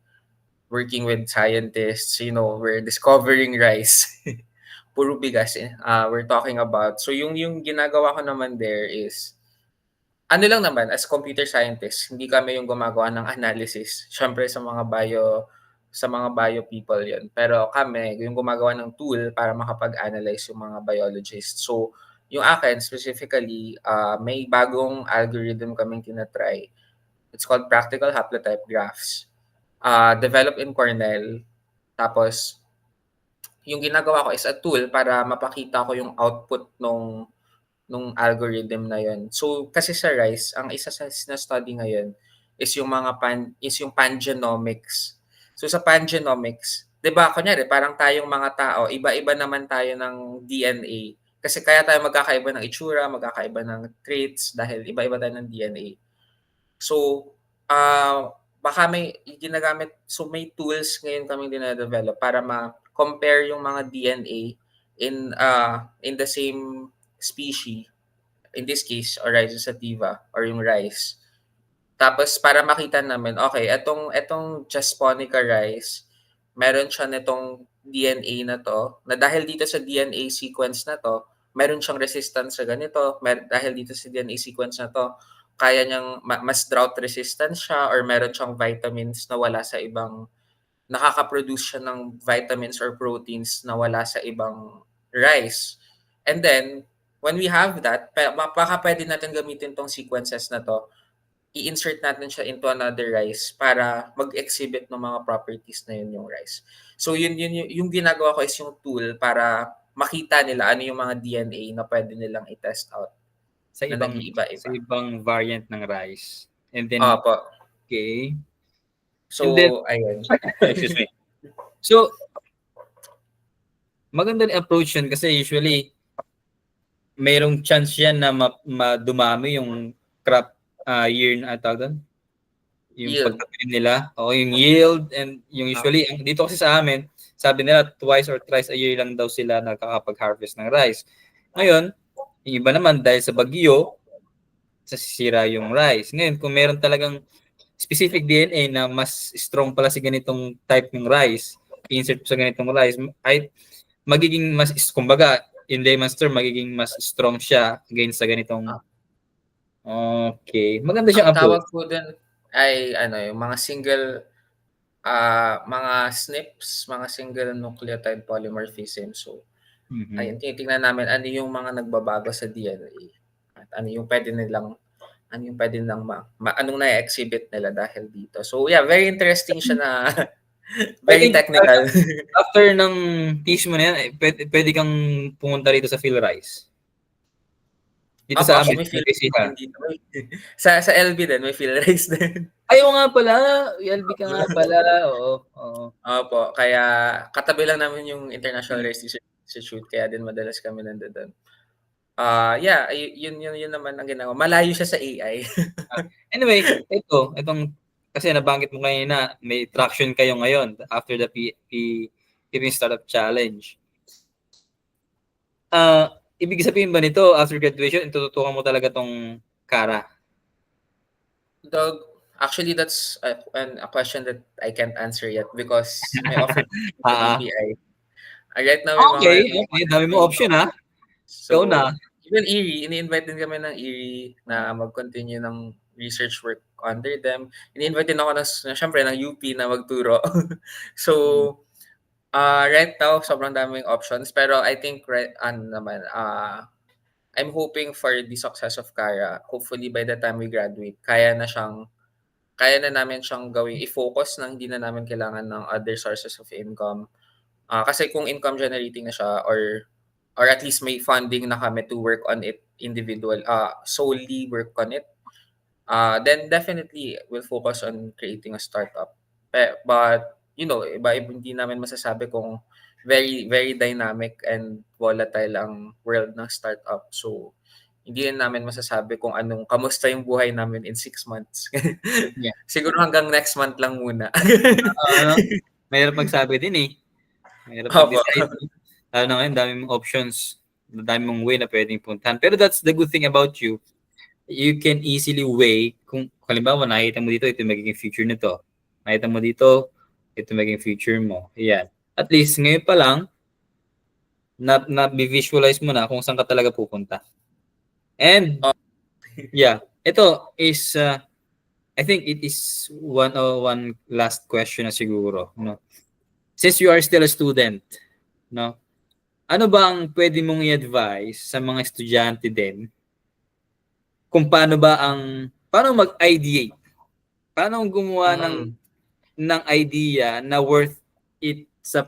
working with scientists. We're discovering rice. Puro bigas we're talking about. So yung ginagawa ko naman there is, ano lang naman, as computer scientist, hindi kami yung gumagawa ng analysis. Siyempre sa mga bio people yun. Pero kami, yung gumagawa ng tool para makapag-analyze yung mga biologists. So, yung akin specifically, may bagong algorithm kaming tinatry. It's called Practical Haplotype Graphs. Developed in Cornell. Tapos, yung ginagawa ko is a tool para mapakita ko yung output nung algorithm na yun. So, kasi sa rice, ang isa sa na-study ngayon is yung yung pangenomics. So, sa pangenomics, 'di ba, kunyari, parang tayong mga tao, iba-iba naman tayo ng DNA. Kasi kaya tayo magkakaiba ng itsura, magkakaiba ng traits dahil iba-iba tayo ng DNA. So, baka may ginagamit, so may tools ngayon kaming dina-develop para ma-compare yung mga DNA in the same species, in this case, or Rhizos sativa, or yung rice. Tapos, para makita namin, okay, etong Jasponica rice, meron siya nitong DNA na to, na dahil dito sa DNA sequence na to, meron siyang resistance sa ganito, dahil dito sa DNA sequence na to, kaya niyang mas drought resistant siya, or meron siyang vitamins na wala sa ibang, nakaka-produce siya ng vitamins or proteins na wala sa ibang rice. And then, when we have that, baka pwede natin gamitin tong sequences na to, i-insert natin siya into another rice para mag-exhibit ng mga properties na yun yung rice. So yun yung ginagawa ko is yung tool para makita nila ano yung mga DNA na pwede nilang i-test out Sa na nag-iiba-iba. ibang variant ng rice. And then, Opo. okay. So, And then, ayun. excuse me. So, maganda yung approach yun kasi usually, mayroong chance yan na dumami yung crop year na tawag doon. Yung Yield. pagtatanim nila. O yung yield. And yung usually, dito kasi sa amin, sabi nila twice or thrice a year lang daw sila nakakapag-harvest ng rice. Ngayon, yung iba naman dahil sa bagyo, sasira yung rice. Ngayon, kung meron talagang specific DNA na mas strong pala si ganitong type ng rice, insert sa ganitong rice, ay magiging mas, kumbaga, in layman's term, magiging mas strong siya against sa ganitong, okay. Maganda siyang approach. Tawag po din ay yung mga mga SNPs, mga single nucleotide polymorphism. So, ayun, tinitingnan namin ano yung mga nagbabago sa DNA at ano yung pwede nilang anong na-exhibit nila dahil dito. So, yeah, very interesting siya na very technical. After ng teach mo na yan, pwede kang pumunta rito sa PhilRice. Dito sa amin, may PhilRice din dito. Sa LB din, may PhilRice din. Ayaw nga pala, LB ka nga pala, oo. Opo, kaya katabi lang namin yung International Rice Institute, kaya din madalas kami nandoon. Yeah, yun naman ang ginagawa. Malayo siya sa AI. Anyway, itong kasi nabanggit mo kanina, may traction kayo ngayon after the Philippine Startup Challenge. Ibig sabihin ba nito, after graduation, itututukan mo talaga tong Kara? Actually, that's a question that I can't answer yet because may offer from BPI. Right now, okay, dami mo option ha. So, even ERI, ini-invite din kami ng ERI na mag-continue ng research work under them. Ini-invite din ako syempre ng UP na magturo. So, right now, sobrang daming options. Pero I think I'm hoping for the success of Kara. Hopefully by the time we graduate, kaya na namin siyang gawing i-focus na hindi na namin kailangan ng other sources of income. Kasi kung income generating na siya or at least may funding na kami to work on it solely work on it, then definitely we'll focus on creating a startup. But hindi namin masasabi kung very very dynamic and volatile ang world ng startup. So hindi rin namin masasabi kung kamusta yung buhay namin in 6 months. Yeah. Siguro hanggang next month lang muna. Mahirap magsabi din eh. Mahirap Opo. mag-decide. Lalo na ngayon, dami mong options, dami mong way na pwedeng puntahan. Pero that's the good thing about you. You can easily weigh kung halimbawa nakita mo dito, ito yung magiging future nito. Nakita mo dito, ito yung magiging future mo. Ayan. At least ngayon pa lang, na-visualize mo na kung saan ka talaga pupunta. And yeah, ito is I think it is one last question na siguro, no. Since you are still a student, no. Ano ba ang pwede mong i-advise sa mga estudyante din kung paano mag-ideate? Paano gumawa ng idea na worth it sa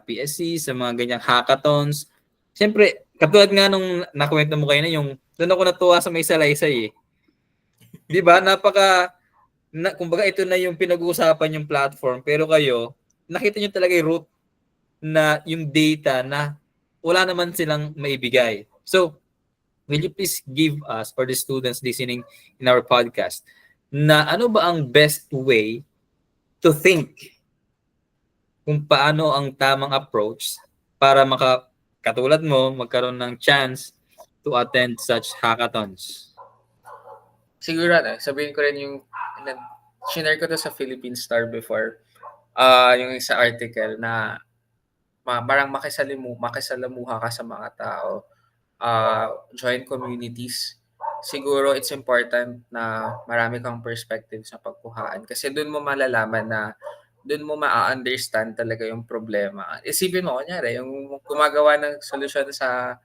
PSC, sa mga ganyang hackathons. Siyempre, katulad nga nung nakwento mo kayo na yung doon ako natuwa sa may salaysay eh. 'Di ba? Kumbaga ito na yung pinag-uusapan yung platform, pero kayo nakita niyo talaga yung root na yung data na wala naman silang maibigay. So, will you please give us or the students listening in our podcast na ano ba ang best way to think kung paano ang tamang approach para katulad mo magkaroon ng chance to attend such hackathons? Siguro sabihin ko rin yung share ko to sa Philippine Star before. Yung isa article na parang makisalamuha ka sa mga tao. Join communities. Siguro it's important na marami kang perspective sa pagkuhaan kasi doon mo malalaman na doon mo ma-understand talaga yung problema. Isipin mo, kunyari, yung gumagawa ng solusyon sa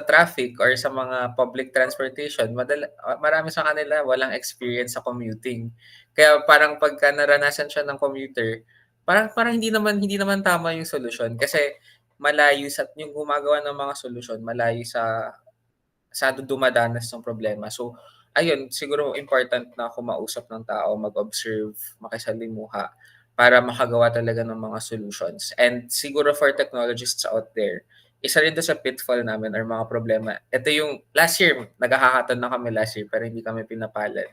traffic or sa mga public transportation, marami sa kanila walang experience sa commuting. Kaya parang pagka naranasan siya ng commuter, parang hindi naman tama yung solusyon kasi malayo sa yung gumagawa ng mga solusyon, malayo sa dumadanas ng problema. So, ayun, siguro important na kumausap ng tao, mag-observe, makisalimuha para makagawa talaga ng mga solutions. And siguro for technologists out there, isa rin to sa pitfall namin or mga problema. Ito yung last year, naghahakatan na kami last year pero hindi kami pinapalad.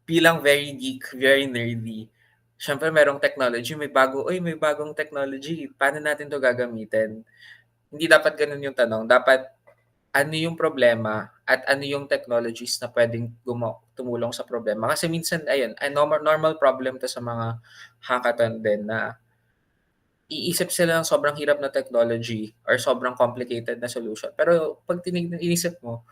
Bilang very geek, very nerdy, syempre merong technology, may bagong technology. Paano natin to gagamitin? Hindi dapat ganun yung tanong. Dapat ano yung problema at ano yung technologies na pwedeng tumulong sa problema. Kasi minsan, ayun, normal problem to sa mga hackathon din na iisip sila ng sobrang hirap na technology or sobrang complicated na solution. Pero pag inisip mo,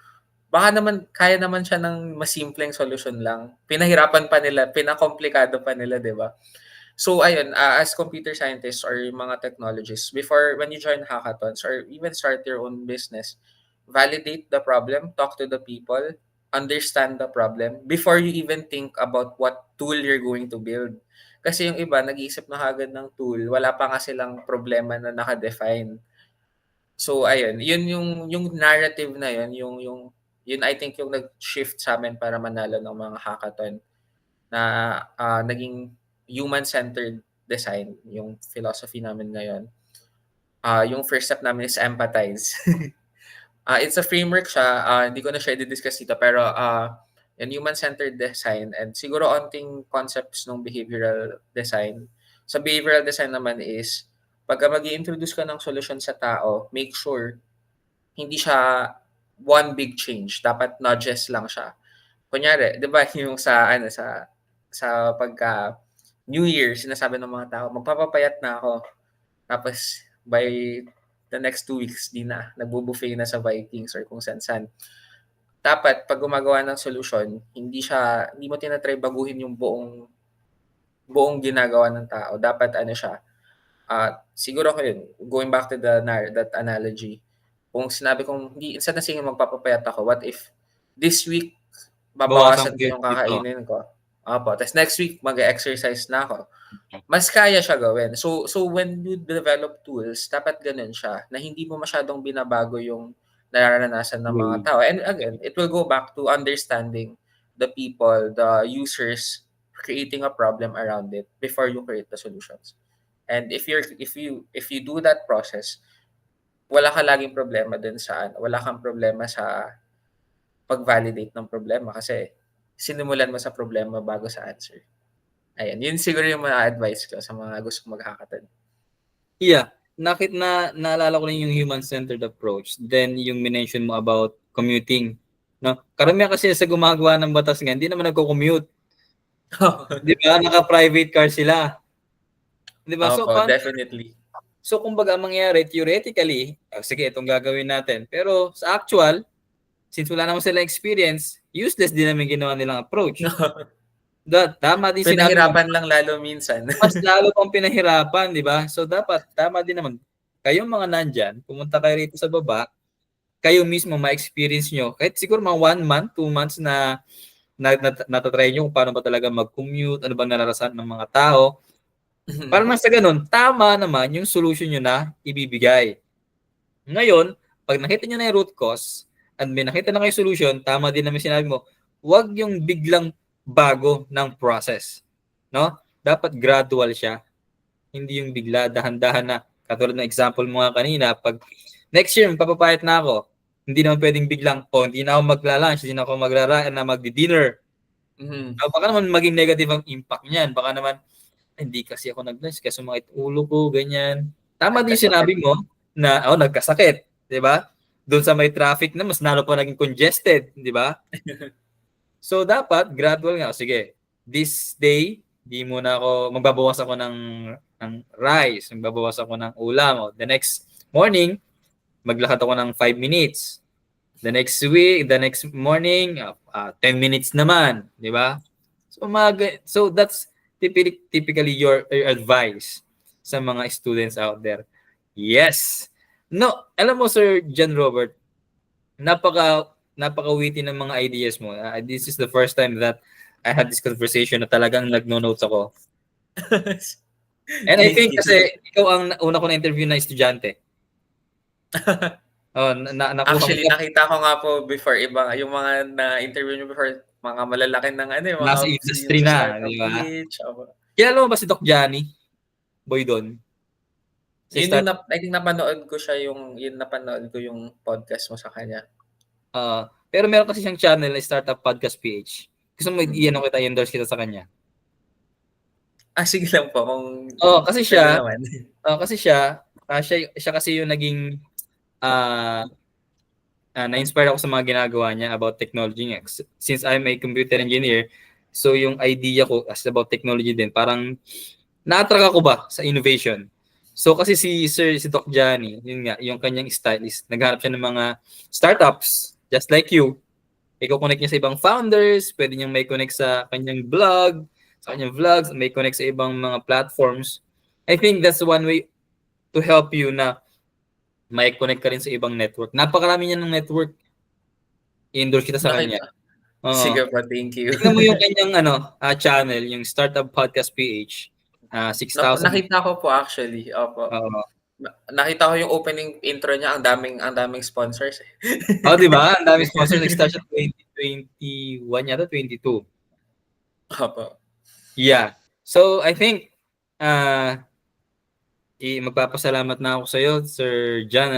baka naman, kaya naman siya ng masimpleng solution lang. Pinahirapan pa nila, pinakomplikado pa nila, di ba? So, ayun, as computer scientists or mga technologists, when you join hackathons or even start your own business, validate the problem, talk to the people, understand the problem before you even think about what tool you're going to build. Kasi yung iba, nag-iisip na agad ng tool, wala pa nga silang problema na naka-define. So, ayun, yun yung narrative na yun I think yung nag-shift sa amin para manalo ng mga hackathon na naging human-centered design, yung philosophy namin ngayon. Yung first step namin is empathize. It's a framework siya, hindi ko na siya i-discuss dito, pero yung human-centered design and siguro onting concepts ng behavioral design. Sa behavioral design naman is, pagka mag-i-introduce ka ng solution sa tao, make sure hindi siya one big change. Dapat nudges lang siya. Kunyari, di ba yung sa pagka New Year, sinasabi ng mga tao, magpapapayat na ako. Tapos, by the next 2 weeks, di na. Nagbo-buffet na sa Vikings or kung san-san. Dapat, pag gumagawa ng solution, hindi mo tinatry baguhin yung buong ginagawa ng tao. Dapat siya, Siguro ko yun, going back to that analogy, kung sinabi kong hindi, instead na sige magpapapayat ako, what if this week Bawasan babawasan ko ko yun yung dito. kakainin ko. Opo, tapos next week mag-exercise na ako. Mas kaya siya gawin. So when you develop tools, dapat ganun siya, na hindi mo masyadong binabago yung nararanasan ng mga tao. And again, it will go back to understanding the people, the users, creating a problem around it before you create the solutions. And if you do that process, wala ka laging problema dun sa wala kang problema sa pag-validate ng problema kasi sinimulan mo sa problema bago sa answer. Ayan, yun siguro yung mga advice ko sa mga gusto mag-hackathon. Yeah, naalala ko lang yung human-centered approach. Then yung minention mo about commuting, no? Karamihan kasi sa gumagawa ng batas nga, hindi naman nagko-commute. 'Di ba? Naka-private car sila. 'Di ba? So Opo, definitely. So kumbaga ang mangyayari theoretically, sige itong gagawin natin. Pero sa actual, since wala naman silang experience, useless din naman ginawa nilang approach. Tama din sinabi mo. Pinahirapan lang lalo minsan. Mas lalo pang pinahirapan, di ba? So dapat, tama din naman. Kayong mga nandyan, pumunta kayo rito sa baba, kayo mismo ma-experience nyo, kahit siguro mga 1 month, 2 months na natatry nyo kung paano ba talaga mag-commute, ano bang nararasan ng mga tao. Para nang sa ganun, tama naman yung solution nyo na ibibigay. Ngayon, pag nakita nyo na yung root cause, at may nakita na kayo solution, tama din naman sinabi mo, huwag yung biglang bago ng process. No? Dapat gradual siya. Hindi yung bigla, dahan-dahan na. Katulad ng example mo nga kanina, pag next year, papapayat na ako, hindi naman pwedeng biglang, hindi na ako magla-lunch, hindi na ako magdi-dinner. Baka naman maging negative ang impact niyan. Baka naman, hindi kasi ako nag-lunch kasi sumakit ulo ko, ganyan. Tama din sinabi mo na nagkasakit, 'di ba? Doon sa may traffic na mas lalo pa naging congested, 'di ba? So dapat gradual nga. Sige, this day, di muna ako magbabawas ako ng rice, magbabawas ako ng ulam. The next morning, maglakad ako ng 5 minutes. The next morning, 10 minutes naman, 'di ba? So that's typically your advice sa mga students out there. Yes. No, alam mo Sir John Robert, napaka-witty ng mga ideas mo. This is the first time that I had this conversation na talagang nagno-notes ako. And I think kasi ikaw ang una ko na interview na estudyante. Actually, nakita ko nga po before yung mga na-interview nyo before, mga malalaki ng mga nasa industry na, di ba? Kilala mo ba si Doc Johnny? Boy doon. I think napanood ko yung podcast mo sa kanya. Pero meron kasi siyang channel na Startup Podcast PH. Gusto mo i-endorse kita sa kanya? Sige lang po. Kasi siya kasi yung naging na-inspire ako sa mga ginagawa niya about technology niya. Since I'm a computer engineer, so yung idea ko as about technology din, parang na-attract ako ba sa innovation. So kasi si Doc Johnny, yun nga, yung kanyang style is naghanap siya ng mga startups just like you. I-connect niya sa ibang founders, pwede niyang may connect sa kanyang blog, sa kanyang vlogs, may connect sa ibang mga platforms. I think that's one way to help you na may connect ka rin sa ibang network. Napakarami niya ng network. I-endorse kita sa kanya. Sige po, thank you. Tingnan mo yung kanyang channel, yung Startup Podcast PH. 6,000. Nakita ko po actually. Opo. Nakita ko yung opening intro niya, ang daming sponsors. Di ba? Ang daming sponsors. Nag-start siya 2021 yata, 22. Opo. Yeah. So, I think magpapasalamat na ako sa iyo, Sir John,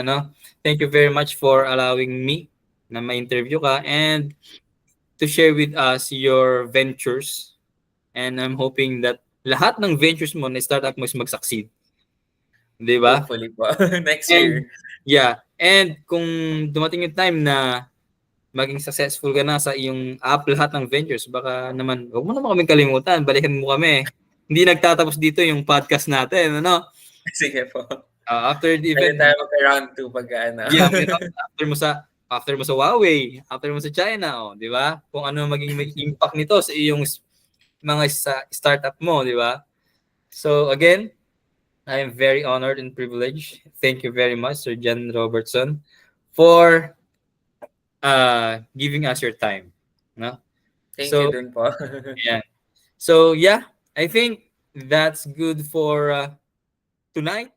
Thank you very much for allowing me na ma-interview ka and to share with us your ventures. And I'm hoping that lahat ng ventures mo na startup mo is mag-succeed. Di ba? Hopefully po. Next year. Yeah. And kung dumating yung time na maging successful ka na sa iyong lahat ng ventures, baka naman, huwag mo naman kaming kalimutan, balikan mo kami. Hindi nagtatapos dito yung podcast natin, Sige po. After the event, tayo mag-round 2 pag Yeah, after mo sa Huawei, after mo sa China, di ba? Kung ano maging impact nito sa iyong mga startup mo, di ba? So again, I am very honored and privileged. Thank you very much, Sir Jan Robertson, for giving us your time. No? Thank you So din po. yeah. So yeah, I think that's good for tonight.